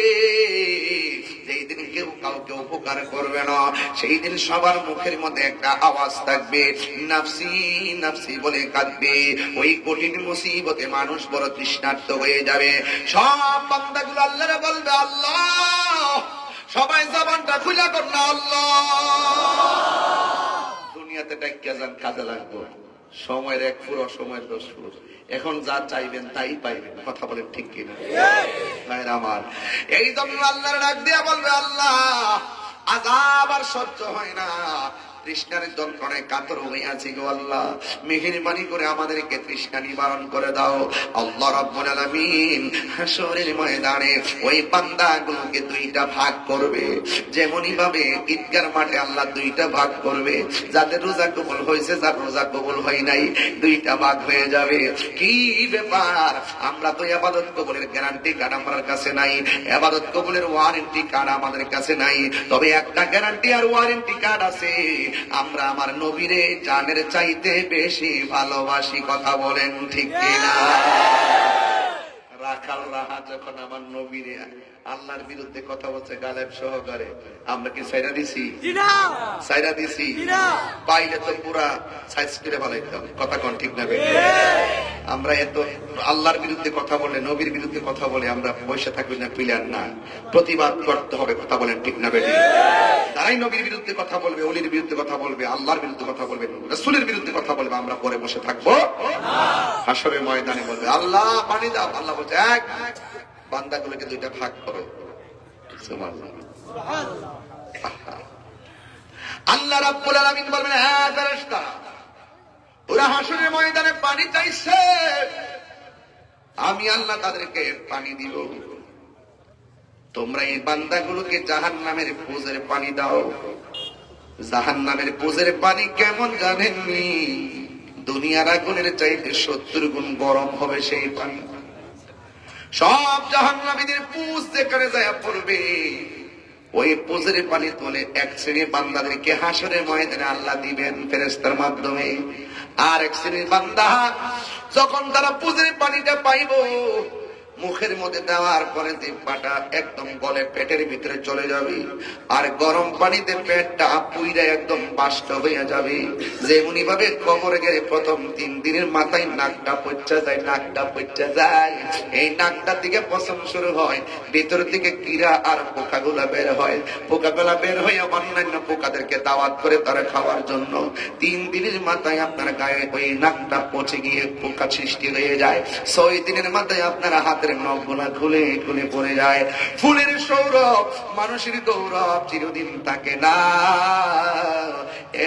যেই দিন কেউ কাউকে উপকার করবে না, সেই দিন সবার মুখের মধ্যে একটা আওয়াজ থাকবে, নাফসি নাফসি বলে কাঁদবে। ওই কঠিন মুসিবতে মানুষ বড় তৃষ্ণার্ত হয়ে যাবে। সব বান্দাগুলো আল্লাহরে বলবে, আল্লাহ, সবাই জবানটা খুলে কর না, আল্লাহ। দুনিয়াতে ডাক্কা যান, কাজে লাগবো, সময়ের 1 ফুর, অসময়ের 10 ফুর। এখন যা চাইবেন তাই পাইবেন। কথা বলেন ঠিক কিনা? ভাইরা আমার, এই জন্য আল্লাহর ডাক দিয়া বলবে, আল্লাহ, আযাব আর সহ্য হয় না, তৃষ্ণার যন্ত্রণায় কাতর হয়ে আছি গো আল্লাহ, মেহেরবানি করে আমাদেরকে তৃষ্ণা নিবারণ করে দাও। আল্লাহ রাব্বুল আলামিন হাসরের ময়দানে ওই বান্দাগুলোকে 2টা ভাগ করবে। যেমনই ভাবে ঈদগার মাঠে আল্লাহ 2টা ভাগ করবে, যাদের রোজা কবুল হয়েছে, যার রোজা কবুল হয় নাই, 2টা ভাগ হয়ে যাবে। কি ব্যাপার? আমরা তো ইবাদত কবুলের গ্যারান্টি কার্ড আমার কাছে নাই, ইবাদত কবুলের ওয়ারেন্টি কার্ড আমাদের কাছে নাই। তবে একটা গ্যারান্টি আর ওয়ারেন্টি কার্ড আছে, আমরা আমার নবীরে জানের চাইতে বেশি ভালোবাসি। কথা বলেন ঠিক কিনা? রাখাল রাহা যখন আমার নবীরে আল্লাহর বিরুদ্ধে কথা বলছে গালেব সহকারে, আমরা কি সাইরা দিছি? সাইরা দিছি? পাইলে তো পুরা সাইজ করে ভালাইতাম। কথা কোন ঠিক না? আমরা এত আল্লাহর বিরুদ্ধে কথা বলে, নবীর বিরুদ্ধে কথা বলে আমরা বসে থাকবি না, প্লেয়ার না, প্রতিবাদ করতে হবে। কথা বলেন ঠিক না বেঠিক? তারাই নবীর বিরুদ্ধে কথা বলবে, ওলির বিরুদ্ধে কথা বলবে, আল্লাহর বিরুদ্ধে কথা বলবে, রাসূলের বিরুদ্ধে কথা বলবে, আমরা পরে বসে থাকবো? হাশরের ময়দানে বলবে আল্লাহ পানি দাও। আল্লাহ বলছে এক, বান্দাগুলোকে দুইটা ভাগ করো। সুবহানাল্লাহ। আল্লাহ রাব্বুল আলামিন বলবেন হ্যাঁ ফেরেশতা, ওরা হাশরের ময়দানে পানি চাইছে, আমি আল্লাহ তাদেরকে পানি দিব। তোমরা এই বান্দাগুলোকে জাহান্নামের পোজের পানি দাও। জাহান্নামের পোজের পানি কেমন জানেননি? দুনিয়ার আগুনের চাইতে 70 গুণ গরম হবে সেই পানি। সব জাহান্নামীদের পুজ যেখানে যায় পড়বে, ওই পুজের পানি তোলে এক শ্রেণীর বান্দাদেরকে হাশরের ময়দানে আল্লাহ দিবেন ফেরেশতার মাধ্যমে। আর এক শ্রেণীর বান্দা যখন তারা পুজের পানিটা পাইব, মুখের মধ্যে দেওয়ার পরে জিহ্বাটা একদম গলে পেটের ভিতরে চলে যাবে, আর গরম পানিতে পেটটা পুইরা একদম বাষ্প হয়ে যাবে। যেমনি ভাবে কবরে গেলে প্রথম 3 দিনের মাথায় নাকটা পচা যায়, নাকটা পচা যায়, এই নাকটা থেকে পচন শুরু হয়, ভিতর থেকে কীড়া আর পোকাগুলা বের হয়, পোকাগুলা বের হয়ে অন্যান্য পোকাদেরকে দাওয়াত করে তারা খাওয়ার জন্য। 3 দিনের মাথায় আপনার গায়ে ওই নাকটা পচে গিয়ে পোকা সৃষ্টি হয়ে যায়। 6 দিনের মাথায় আপনার হাতের নখগুলা খুলে খুলে পড়ে যায়। ফুলের সৌরভ, মানুষের গৌরব চিরদিন থাকে না।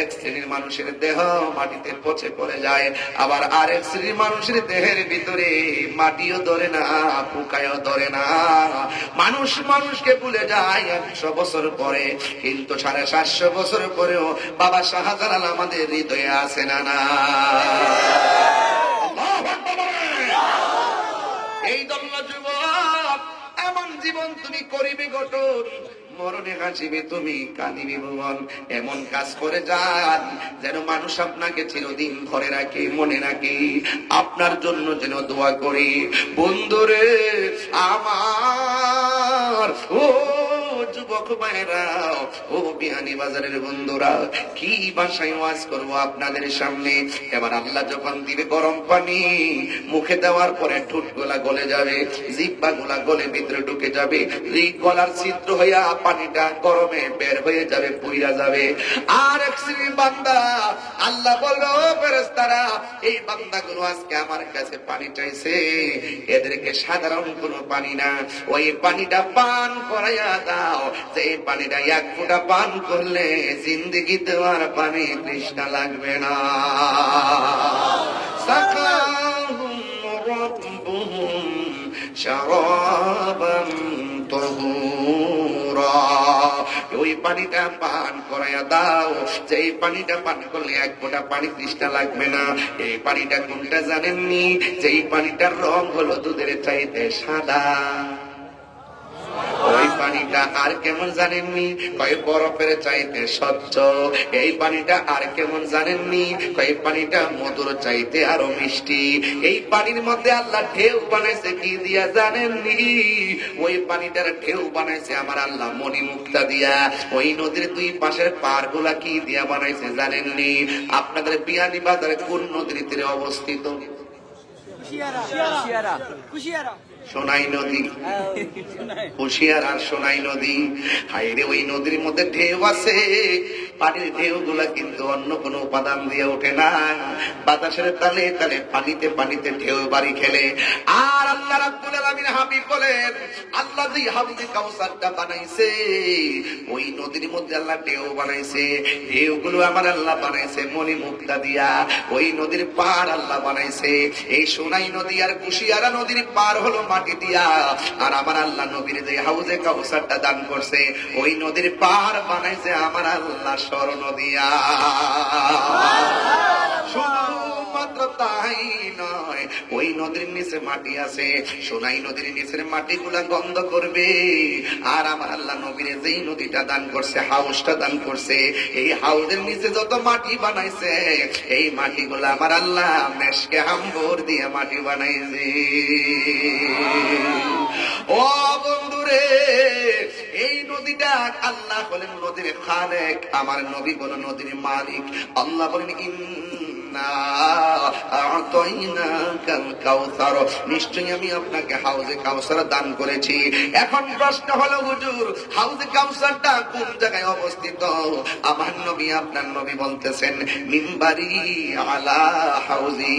এক শ্রেণীর মানুষের দেহ মাটিতে পচে পড়ে যায়, আবার আরেক শ্রেণীর মানুষের দেহের ভিতরে মাটিও ধরে না, পোকায়ও ধরে না। মানুষ মানুষকে ভুলে যায় 100 বছর পরে, কিন্তু 750 বছর পরেও বাবা শাহজালাল আমাদের হৃদয়ে আছে না না? এই দল যুবক, এমন জীবন তুমি করিবে গঠন, মরণে হাসিবে তুমি, কাঁদিবে ভুবন। এমন কাজ করে যান যেন মানুষ আপনাকে চিরদিন ধরে রাখে, মনে রাখে, আপনার জন্য যেন দোয়া করি। বন্ধুরে আমার, ও যুবক ভাইরা, ও বিহানি বাজারের বন্ধুরা, কি ভাষায় ওয়াজ করবো আপনাদের সামনে। এবার আল্লাহ যখন দিবে গরম পানি, মুখে দেওয়ার পরে ঠোঁট গোলা গলে যাবে, জিহ্বা গোলা গলে ভিতরে ঢুকে যাবে, এই গলার ছিদ্র হইয়া পানিটা গরমে বের হয়ে যাবে, পুইরা যাবে। আর এক শ্রেণীর বান্দা, আল্লাহ বলবে ও ফেরেশতারা, এই বান্দাগুলো আজকে আমার কাছে পানি চাইছে, এদেরকে সাধারণ কোনো পানি না, ওই পানিটা পান করাইয়া দাও, যে এই পানিটা 1 ফোঁটা পান করলে জিন্দেগিতে আর পানি তৃষ্ণা লাগবে না। সাকাহুম রাব্বুহুম শারাবান তাহুরা, ওই পানিটা পান করাইয়া দাও, যে এই পানিটা পান করলে 1 ফোঁটা পানি তৃষ্ণা লাগবে না। এই পানিটা কোনটা জানেননি? যে এই পানিটার রং হলো দুধের চাইতে সাদা। ওই পানিটা আর কেমন জানেননি? কয় বরফের চাইতে স্বচ্ছ। এই পানিটা আর কেমন জানেননি? কয় পানিটা মধুর চাইতে আরো মিষ্টি। এই পানির মধ্যে আল্লাহ ঢেউ বানাইছে কি দিয়া জানেননি? ওই পানিটার ঢেউ বানাইছে আমার আল্লাহ মণিমুক্তা দিয়া। ওই নদীর 2 পাশের পার গুলা কি দিয়া বানাইছে জানেননি? আপনাদের বিয়ানী বাজারে কোন নদীর তীরে অবস্থিত? সোনাই নদী, হুশিয়ার আর সোনাই নদী। হাইরে ওই নদীর মধ্যে ঢেউ আছে, পানির ঢেউ গুলা কিন্তু অন্য কোন উপাদান দিয়ে ওঠে না, বাতাসের তালে তালে পানিতে পানিতে ঢেউ বাড়ি খেলে। আর আল্লাহ রাব্বুল আলামিন হাবিব বলেন, আল্লাহ যে হাউজে কাউসারটা বানাইছে, ওই নদীর মধ্যে আল্লাহ ঢেউ বানাইছে, ঢেউ গুলো আমার আল্লাহ বানাইছে মণিমুক্তা দিয়া। ওই নদীর পার আল্লাহ বানাইছে, এই সোনাই নদী আর কুশিয়ারা নদীর পার হলো মাটি দিয়া। আর আমার আল্লাহ নবীর যে হাউজে কাউসারটা দান করছে, ওই নদীর পার বানাইছে আমার আল্লাহ স্বর্ণ দিয়া। শুধুমাত্র তাই নয়, ওই নদীর নিচে মাটি আছে, সোনাই নদীর নিচের মাটি গুলা গন্ধ করবে। আর আমার আল্লাহ নবীর যেই নদীটা দান করছে, হাউসটা দান করছে, এই হাউসের নিচে যত মাটি বানাইছে, এই মাটি গুলা আমার আল্লাহ মেশকে হাম্বর দিয়ে মাটি বানাইছে। ও বন্ধুরে, এই নদীটা আল্লাহ বলেন নদীর খালেক, আমার নবী বলেন নদীর মালিক। আল্লাহ বলেন ইন্না আ'তাইনাকাল কাউসার, নিশ্চয়ই আমি আপনাকে হাউজে কাউসার দান করেছি। এখন প্রশ্ন হলো হুজুর, হাউজে কাউসারটা কোন জায়গায় অবস্থিত? আমার নবী আপনার নবী বলতেছেন মিম্বারি আলা হাউজি,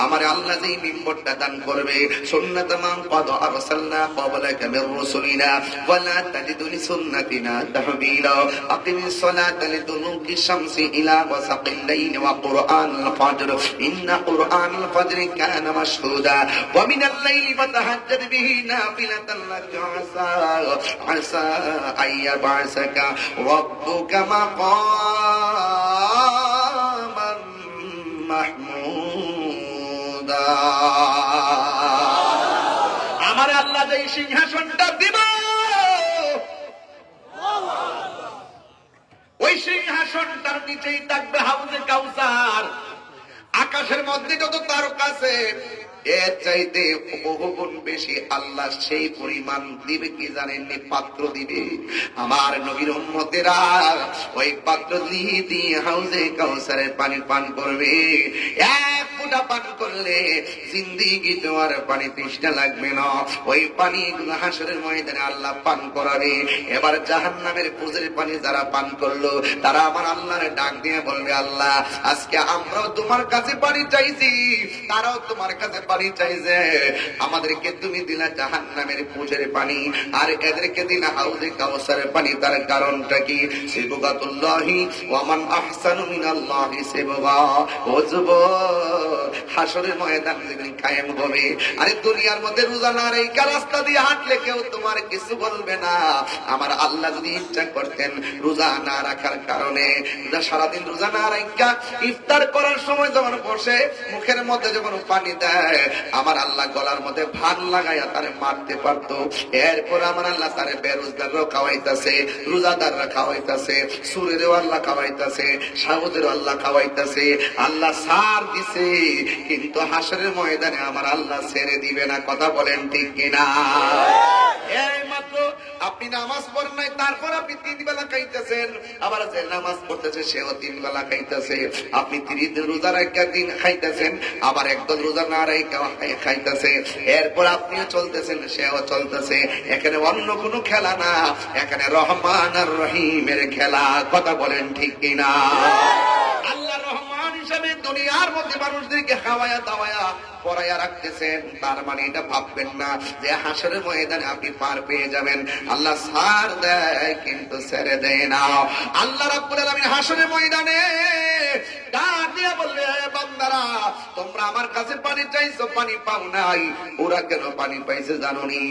আমার আল্লাহ যেই মিম্বরটা দান করবে, সুন্নাত মান ক্বাদ আরসালনা ক্বাবলাকা মির রাসূলিনা ওয়ালা তাজিদু লিসুন্নাতিনা তাহবিলা, আকিমিস সালাতা লিদুলুকি শামসি ইলা ওয়াসাকিল লাইলি ওয়া কুরআনুল ফাজর, ইন্না কুরআনুল ফাজরি কানা মাশহুদা, ওয়া মিনাল লাইলি ফাতাহাজ্জাদ বিহি নাফিলাতান লাকা আসা আইয়াবাসাকা রাব্বুকা মাকামান মাহমুদা। আমার আল্লাহ যেই সিংহাসনটা দিব, ওই সিংহাসনটার নিচেই থাকবে হাউজে কাউসার। আকাশের মধ্যে যত তারকা আছে, এর চাইতে বহুগুণ বেশি আল্লাহ সেই পরিমাণ দিবে। কি জানেননি? পাত্র দিবে। আমার নবীর উম্মতেরা ওই পাত্র দিয়ে হাউজে কাউসারের পানি পান করবে। এক ফোঁটা পান করলে জিন্দিগি তোমার পানি তৃষ্ণা লাগবে না। ওই পানি হাসরের ময়দানে আল্লাহ পান করাবে। এবার জাহান্নামের পুজোর পানি যারা পান করলো, তারা আমার আল্লাহর ডাক দিয়ে বলবে, আল্লাহ আজকে আমরাও তোমার কাছে পানি চাইছি, তারাও তোমার কাছে পানি চাইছে, আমাদেরকে তুমি দিলা জাহান্নামের পুজোর পানি, আর এদেরকে দিলা হাউজে কাউসারের পানি। তার কারণটা কি? সিবগাতুল্লাহি ওয়া মান আহসানু মিনাল্লাহি সিবগা। ও যুবক, হাসরের ময়দান যেদিন কায়েম হবে, আরে দুনিয়ার মধ্যে রোজা না রেখে রাস্তা দিয়ে হাঁটলে কেউ তোমার কিছু বলবে না। আমার আল্লাহ যদি ইচ্ছা করতেন রোজা না রাখার কারণে, সারাদিন রোজা না রাখা ইফতার করার সময় যখন বসে মুখের মধ্যে যখন পানি দেয়, আমার আল্লাহ গলার মধ্যে ভান লাগাইয়া তারে মারতে পারতো। এরপর আমার আল্লাহ তারে বেরোজগাররাও খাওয়াইতেছে, রোজাদাররা খাওয়াইতেছে, সুরেরও আল্লাহ খাওয়াইতেছে, সাহুদেরও আল্লাহ খাওয়াইতেছে। আল্লাহ সার দিছে, কিন্তু হাসরের ময়দানে আমার আল্লাহ ছেড়ে দিবে না। কথা বলেন ঠিক কিনা? এই মাত্র আপনি নামাজ পড়েন নাই, তারপর আপনি 3 বেলা খাইতেছেন, আবার যে নামাজ পড়তেছে সেও 3 বেলা খাইতেছে। আপনি 30 দিন রোজা রাখা দিন খাইতেছেন, আবার একদল রোজা না রাখা খাইতেছে। এরপর আপনিও চলতেছেন, সেও চলতেছে। এখানে অন্য কোনো খেলা না, এখানে রহমান আর রহিমের খেলা। কথা বলেন ঠিক কিনা? আল্লাহ রহমান হিসাবে দুনিয়ার মধ্যে মানুষদেরকে খাওয়ায়া দাওয়ায়া পড়াইয়া রাখতেছেন। তার মানে এটা ভাববেন না যে হাসরের ময়দানে আপনি পার পেয়ে যাবেন। আল্লাহ ছাড় দেয় কিন্তু ছেড়ে দেয় না। আল্লাহ রাব্বুল আলামিন হাসরের ময়দানে ডাক দিয়ে বললে, বান্দারা তোমরা আমার কাছে পানি চাইছো, পানি পাও নাই। ওরা কেন পানি পাইছে জানোনি?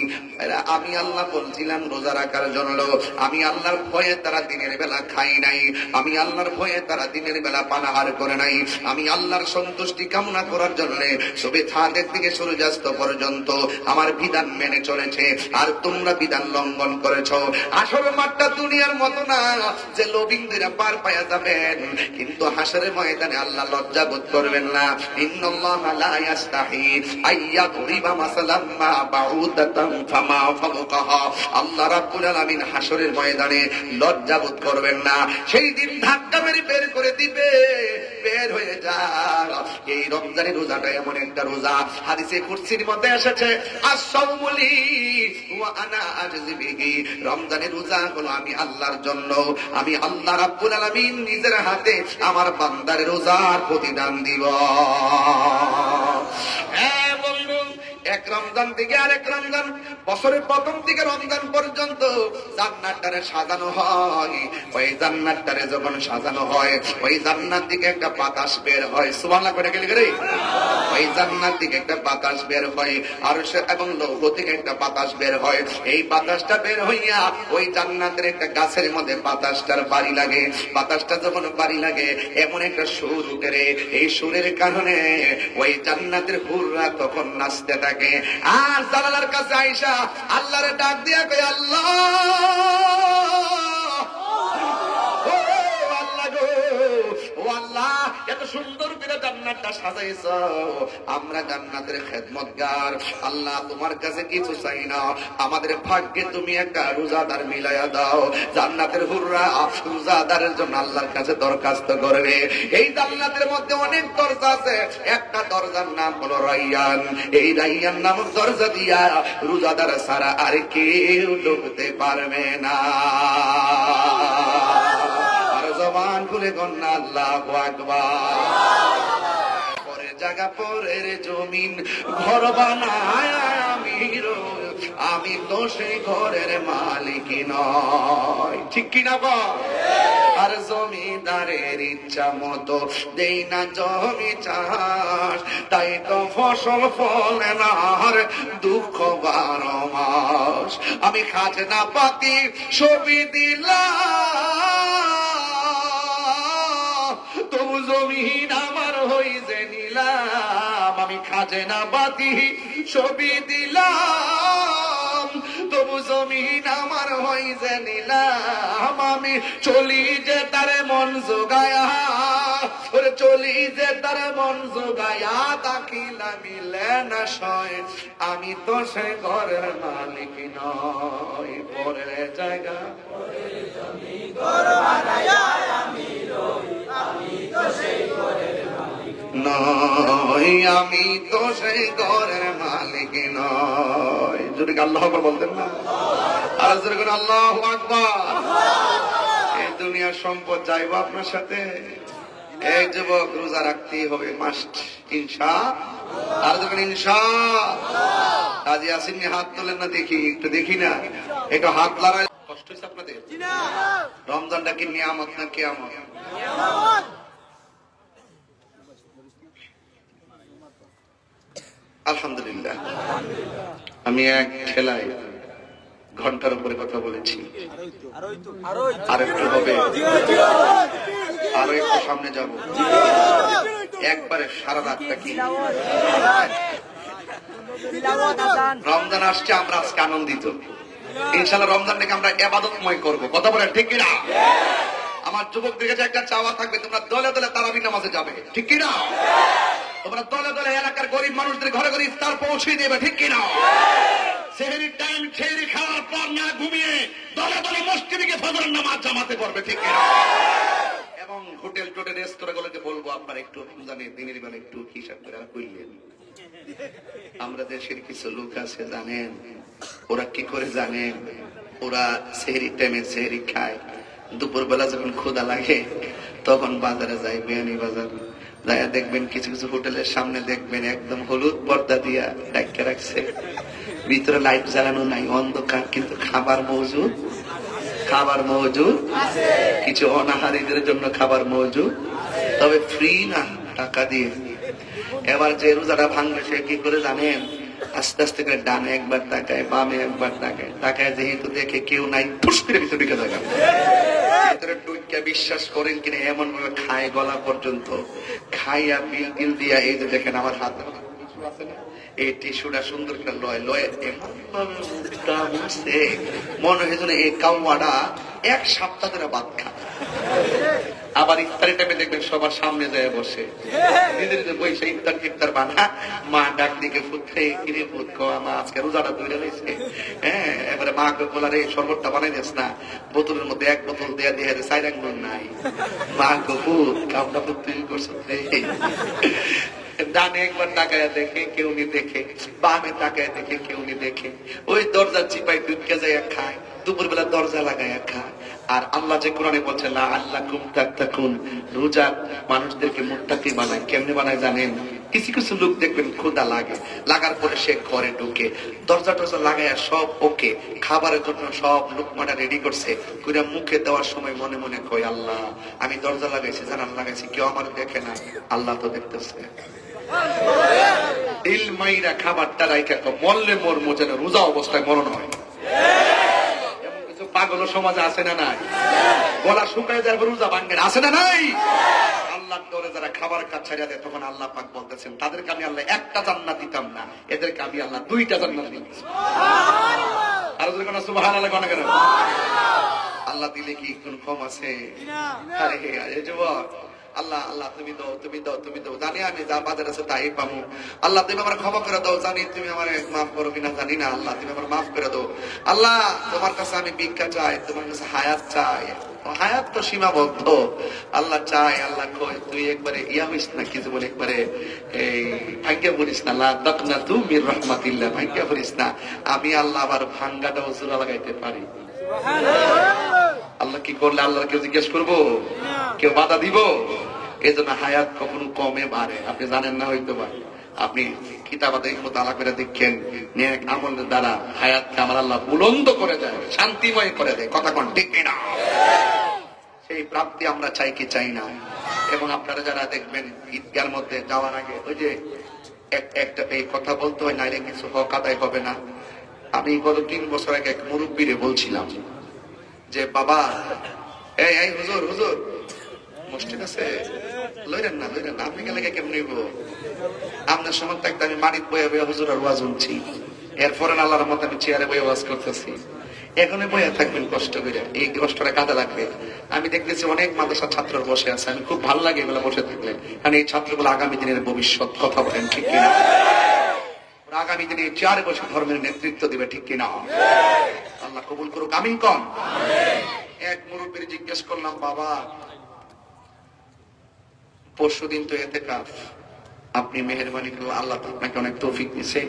আমি আল্লাহ বলছিলাম রোজা রাখার জন্য। আমি আল্লাহর ভয়ে তারা দিনের বেলা খাই নাই, আমি আল্লাহর ভয়ে তারা দিনের বেলা পানাহার করে নাই। আমি আল্লাহর সন্তুষ্টি কামনা করার জন্য সবে ছাদের দিকে সূর্যাস্ত পর্যন্ত আমার বিধান মেনে চলেছে, আর তোমরা বিধান লঙ্ঘন করেছো। আসলে মাঠটা দুনিয়ার মতো না যে লবিংদের পার পায়া যাবেন, কিন্তু হাসরের ময়দানে আল্লাহ লজ্জা বোধ করবেন না। ইন্নাল্লাহা লা ইস্তাহি আইয়াদরিবা মাসালাম মা বাউদাতান ফামা ফাওকাহা। আল্লাহ রাব্বুল আলামিন হাসরের ময়দানে লজ্জা বোধ করবেন না। সেই দিন ধাক্কা মেরে বের করে দিবে, বের হয়ে যা। এই রমজানের রোজাটা এমন একটা রোজা, হাদিসে কুরসির মধ্যে এসেছে, আস-সাওমুলি ওয়া আনা আজজি বিহি। রমজানের রোজা হলো আমি আল্লাহর জন্য, আমি আল্লাহ রাব্বুল আলামিন নিজের হাতে আমার বান্দার রোজার প্রতিদান দিব। হ্যাঁ বন্ধু, এক রমজান থেকে আরেক রমজান, বছরের প্রথম থেকে রমজান পর্যন্ত জান্নাতটারে সাজানো হয়। ওই জান্নাতটারে যখন সাজানো হয়, ওই জান্নাত থেকে একটা বাতাস বের হয়। সুবহানাল্লাহ করে গেলে রে, ওই জান্নাত থেকে একটা বাতাস বের হয়, আরশ এবং লৌহ থেকে একটা বাতাস বের হয়। এই বাতাসটা বের হইয়া ওই জান্নাতের একটা গাছের মধ্যে বাতাসটার বাড়ি লাগে। বাতাসটা যখন বাড়ি লাগে, এমন একটা সুর উঠে রে, এই সুরের কারণে ওই জান্নাতের হুররা তখন নাচতে থাকে। আর জানালার কাছে আয়েশা আল্লাহরে ডাক দিয়া কয়, আল্লাহ ও আল্লাহ গো, ও আল্লাহ, এত সুন্দর করে জান্নাতটা সাজাইছ, আমরা জান্নাতের খেদমতগার। আল্লাহ তোমার কাছে কিছু চাই না, আমাদের ভাগ্যে তুমি একটা রোজাদার মিলাইয়া দাও। জান্নাতের হুররা রোজাদারের জন্য আল্লাহর কাছে দরখাস্ত করবে। এই জান্নাতের মধ্যে অনেক দরজা আছে, একটা দরজার নাম হলো রাইয়ান। এই রাইয়ান নামক দরজা দিয়া রোজাদার ছাড়া আর কেউ ঢুকতে পারবে না। আর জবান খুলে কন্যা আল্লাহু আকবার। পরের জায়গা পরের জমিন ঘর বানায় আমি তো সেই ঘরের মালিক নয়, ঠিক কিনা বল? আর জমিদারের ইচ্ছা মতো দেই না জমি চাষ, তাই তো ফসল ফলে না আর দুঃখ 12 মাস। আমি খাজনা পাতি ছবি দিলাম, তবু জমিন আমার হইছে নিলাম। আমি খাজনা পাতি ছবি দিলাম, তবু জমিন আমার হইছে নিলাম। আমি চলি যে তার মন জোগায়া, ওরে চলি যে তার মন জোগায়া, তাকিলা মিলে না সয়, আমি তো সে ঘরের মালিক নয়। পরের জায়গা নয়, আমি তো সেই ঘরের মালিক নয়। যদি আল্লাহু আকবার বলতেন না, আর জোরে করে আল্লাহু আকবার। এই দুনিয়ার সম্পদ যাইব আপনার সাথে। এই যুবক রোজা রাখতেই হবে মাস্ট, ইনশাআল্লাহ। আর যখন ইনশাআল্লাহ কাজী আসেননি, হাত তোলেন না দেখি, একটু দেখি না, একটু হাত লড়াই। কষ্ট হয়েছে আপনাদের? রমজানটা কি নিয়ামত না কিয়ামত? আলহামদুলিল্লাহ। আমি এক ঠেলায় ঘন্টার উপরে কথা বলেছি, আর একটু হবে, আরো একটু সামনে যাব, একবারে সারা রাতটা কি রমজান আসছে। আমরা আজকে আনন্দিত, ইনশাআল্লাহ রমজানটাকে আমরা ইবাদতময় করব। কথা বলেন ঠিক কিনা? আমার যুবকদের কাছে একটা চাওয়া থাকবে, তোমরা দলে দলে তারাবি নামাজে যাবে, ঠিক কিনা? তোমরা দলে দলে এলাকার গরিব মানুষদের ঘরে ঘরে ইফতার পৌঁছে দেবে, ঠিক কিনা? সেহরির টাইম সেহরি খাওয়ার পর না ঘুমিয়ে দলে দলে মসজিদে গিয়ে ফজরের নামাজ জামাতে পড়বে, ঠিক কিনা? এবং হোটেল টোটেল রেস্তোরাঁগুলোকে বলবো আপনারা একটু রমজানে দিনের বেলা একটু হিসাব করে করলেন। আমরা দেশের কিছু লোক আছে জানেন, ওরা কি করে জানেন? ওরা সেহরির টাইমে সেহরি খায়, দুপুর বেলা যখন ক্ষুধা লাগে তখন বাজারে যায়, বিয়ানি বাজার যায়, দেখবেন কিছু কিছু হোটেলের সামনে দেখবেন একদম হলুদ পর্দা দিয়া ডাইকা রাখছে, ভিতরে লাইট জ্বালানো নাই, অন্ধকার, কিন্তু খাবার মজুদ, খাবার মজুদ, কিছু অনাহারীদের জন্য খাবার মজুদ, তবে ফ্রি না, টাকা দিয়ে। এবার যে রোজাটা ভাঙবে সে কি করে জানেন? আস্তে আস্তে করে ডানে একবার তাকায়, বামে একবার তাকায়, তাকায় যেহেতু দেখে কেউ নাই, ফুস করে ভিতরে ঢুকে থাকে। ভিতরে ঢুকে বিশ্বাস করেন কিনা এমন ভাবে খায় গলা পর্যন্ত, খাইয়া বিল দিয়া, এই যে দেখেন আমার হাতে টিস্যু আছে না, এই টিস্যুটা সুন্দর করে লয় লয় এমন ভাবে মুখটা মুছছে, মনে হয় যেন এই কাউয়াটা 1 সপ্তাহ ধরে ভাত খায়। আবার ইফতারি টাইমে দেখবেন সবার সামনে যায় বসে, নিজের বসে ইফতার বানা, মা ডাক দিকে ফুটে, কিরে ফুট খাওয়া মা, আজকে রোজাটা ধরে রয়েছে। হ্যাঁ, এবারে মা কে বলার এই শরবতটা বানাই দিস না, বোতলের মধ্যে 1 বোতল দেয়া দিয়ে 4 আঙ্গুল নাই, মা কে ফুট কামটা ফুট তুই করছো। ডানে একবার তাকায় দেখে কেউ নি দেখে, বামে তাকায় দেখে কেউ নি দেখে, ওই দরজা চিপাই ঢুকে যায় খায়, দুপুর বেলা দরজা লাগায় খায়। আর আল্লাহ যে কোরআনে বলছে না আল্লাহ তাকুন, রোজা মানুষদেরকে মুত্তাকি বানায়। কেমনে বানায় জানেন? কিছু কিছু লোক দেখবেন ক্ষুধা লাগে, লাগার পরে সে ঘরে ঢুকে দরজা টরজা লাগায় সব ওকে, খাবারের জন্য সব লুকমাটা রেডি করছে, কইরা মুখে দেওয়ার সময় মনে মনে কয় আল্লাহ আমি দরজা লাগাইছি, জানালা লাগাইছি, কেউ আমার দেখে না, আল্লাহ তো দেখতেছে। দিল মাইরা খাবারটা রাইখা মরলে মরমো, যেন রোজা অবস্থায় মরণ হয়। এমন কিছু পাগল সমাজে আছে না নাই? গলা শুকায় যাবে রোজা ভাঙ্গের, আছে না নাই? আল্লাহর ডরে যারা খাবার কাজ ছাড়িয়ে দেয়, তখন আল্লাহ পাক বলতেছেন তাদেরকে আমি আল্লাহ 1টা জান্নাত দিতাম না, এদেরকে আমি আল্লাহ 2টা জান্নাত দিতেছি। আর যদি কোনো সুবহানাল্লাহ কোন কেন আল্লাহ দিলে কি কোন কম আছে? আরে হে যুবক, আল্লাহ আল্লাহ তুমি দাও, তুমি দাও, তুমি দাও। জানি আমি যা বাজার আছে তাই পাবো। আল্লাহ তুমি আমার ক্ষমা করে দাও, জানি তুমি আমার মাফ করো কিনা জানি না। আল্লাহ তুমি আমার মাফ করে দাও। আল্লাহ তোমার কাছে আমি ভিক্ষা চাই, তোমার কাছে হায়াত চাই। হায়াত তো সীমাবদ্ধ। আল্লাহ চাই, আল্লাহ কই তুই একবারে ইয়া হইস না, কিছু বলে একবারে এই ভাগ্যা পড়িস না। লা তাকনা তুমি রহমাতিল্লাহ, ভাগ্যা পড়িস না। আমি আল্লাহ আবার ভাঙ্গাটা ওজুরা লাগাইতে পারি। আল্লাহ কি করলে আল্লাহ কেউ জিজ্ঞেস করবো? কেউ বাধা দিব? এই জন্য হায়াত কখনো কমে বাড়ে, আপনি জানেন না হইতে পারে। আপনি কিতাবাতে তালা করে দেখেন নেক আমলের দ্বারা হায়াতকে আমার আল্লাহ বুলন্দ করে দেয়, শান্তিময় করে দেয়। কথা কোন ঠিক না? সেই প্রাপ্তি আমরা চাই কি চাই না? এবং আপনারা যারা দেখবেন ঈদগার মধ্যে যাওয়ার আগে ওই যে একটা এই কথা বলতে হয়, নাইলে কিছু হক আদায় হবে না। আমি গত 3 বছর আগে এক মুরব্বীরে বলছিলাম যে বাবা এই এই হুজুর হুজুর মসজিদ আছে লইলেন না, লইলেন না, আপনি গেলে কেমন নিব? আপনার সময় থাকতে আমি মাটির বইয়া বইয়া হুজুর আর ওয়াজ শুনছি, এরপরে আল্লাহর মতো আমি চেয়ারে বইয়া ওয়াজ করতেছি। এখনই বইয়া থাকবেন কষ্ট করে, এই কষ্টটা কাজে লাগবে। আমি দেখতেছি অনেক মাদ্রাসা ছাত্র বসে আছে, আমি খুব ভালো লাগে এগুলো বসে থাকলে, কারণ এই ছাত্রগুলো আগামী দিনের ভবিষ্যৎ। কথা বলেন ঠিক কিনা? আগামী দিনে চেয়ারে বসে ধর্মের নেতৃত্ব দিবে, ঠিক কিনা? আল্লাহ কবুল করুক, আমিন কন। এক মুরব্বীর জিজ্ঞেস করলাম, বাবা পরশুদিন তো ইতিকাফ, আপনি মেহেরবানি করে আল্লাহ আপনাকে অনেক তৌফিক দিয়েছে,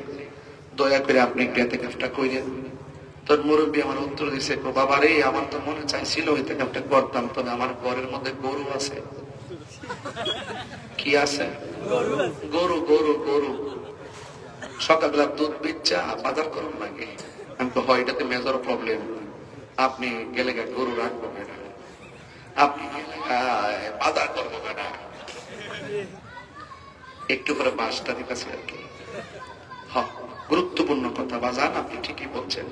দয়া করে আপনি একটু ইতিকাফটা কইরেন। তোর মুরব্বী আমার উত্তর দিছে, বাবা রে আমার তো মনে চাইছিল ইতিকাফটা করতাম, তবে আমার ঘরের মধ্যে গরু আছে। কি আছে? গরু। গরু গরু সকালবেলা দুধ বেচা বাজার করুন লাগে। আমি তো হয় এটাতে মেজর প্রবলেম। আপনি গেলে গরু রাখবো কেনা, আপনি বাজার করবো কেনা, একটু করে বাসটা দিতেছে আর কি। গুরুত্বপূর্ণ কথা বাজান, আপনি ঠিকই বলছেন।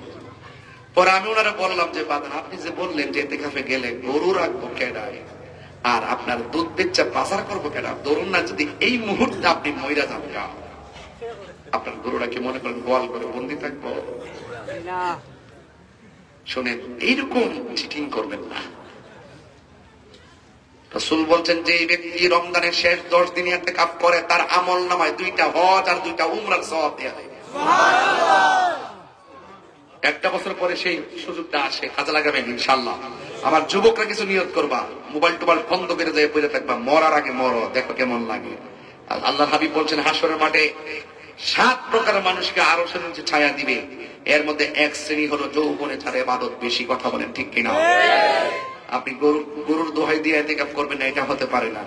পরে আমি ওনারা বললাম যে বাজান আপনি যে বললেন যে ইতিকাফে গেলে গরু রাখবো কেডায় আর আপনার দুধ বেচা বাজার করবো কেনা, ধরুন না যদি এই মুহূর্তে আপনি মইরা যান, আপনার গরুরা কি মনে করেন গোয়াল করে বন্দি থাকবো? শোনেন, এইরকম চিটিং করবেন না। রাসূল বলছেন যে এই ব্যক্তি রমজানের শেষ 10 দিন ইতিকাফ করে তার আমল নামায় 2টা হজ আর 2টা উমরার সওয়াব দেয়া হয়। একটা বছর পরে সেই সুযোগটা আসে, কাজে লাগাবেন ইনশাআল্লাহ। আমার যুবকরা কিছু নিয়ত করবা, মোবাইল টোবাইল বন্ধ করে যায় পড়ে থাকবা, মরার আগে মরো, দেখো কেমন লাগে। আল্লাহর হাবিব বলছেন হাসরের মাঠে 7 প্রকারের মানুষকে আরশের নিচে ছায়া দিবে, এর মধ্যে এক শ্রেণী হলো যৌবনে যারা ইবাদত বেশি। কথা বলেন ঠিক কিনা? আপনি গরুর দোহাই দিয়ে ইতিকাফ করবেন না, এটা হতে পারে না,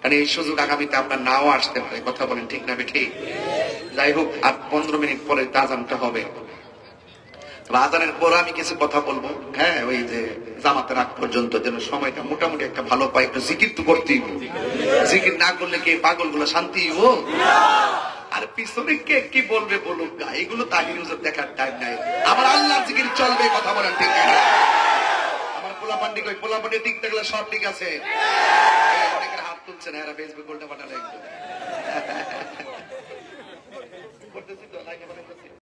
কারণ এই সুযোগ আগামীতে আপনার নাও আসতে পারে। কথা বলেন ঠিক না? ঠিক। যাই হোক, আর 15 মিনিট পরে আযানটা হবে। আযানের পর আমি কিছু কথা বলবো। হ্যাঁ, ওই যে জামাতের আগ পর্যন্ত যেন সময়টা মোটামুটি একটা ভালো পাই। একটু জিকির তো করতেই, জিকির না করলে কি পাগল গুলো শান্তি ও? আর পিছনে কে কি বলবে বলুক, এগুলো তাহির হুজুর দেখার টাইম নাই। আমার আল্লাহর জিকির চলবে। কথা বলেন ঠিক না? আমার পোলাপান্ডি কই, পোলাপান্ডি ঠিক থাকলে সব ঠিক আছে। অনেকের হাত তুলছে না, এরা ফেসবুক উল্টা পাল্টা লিখবে।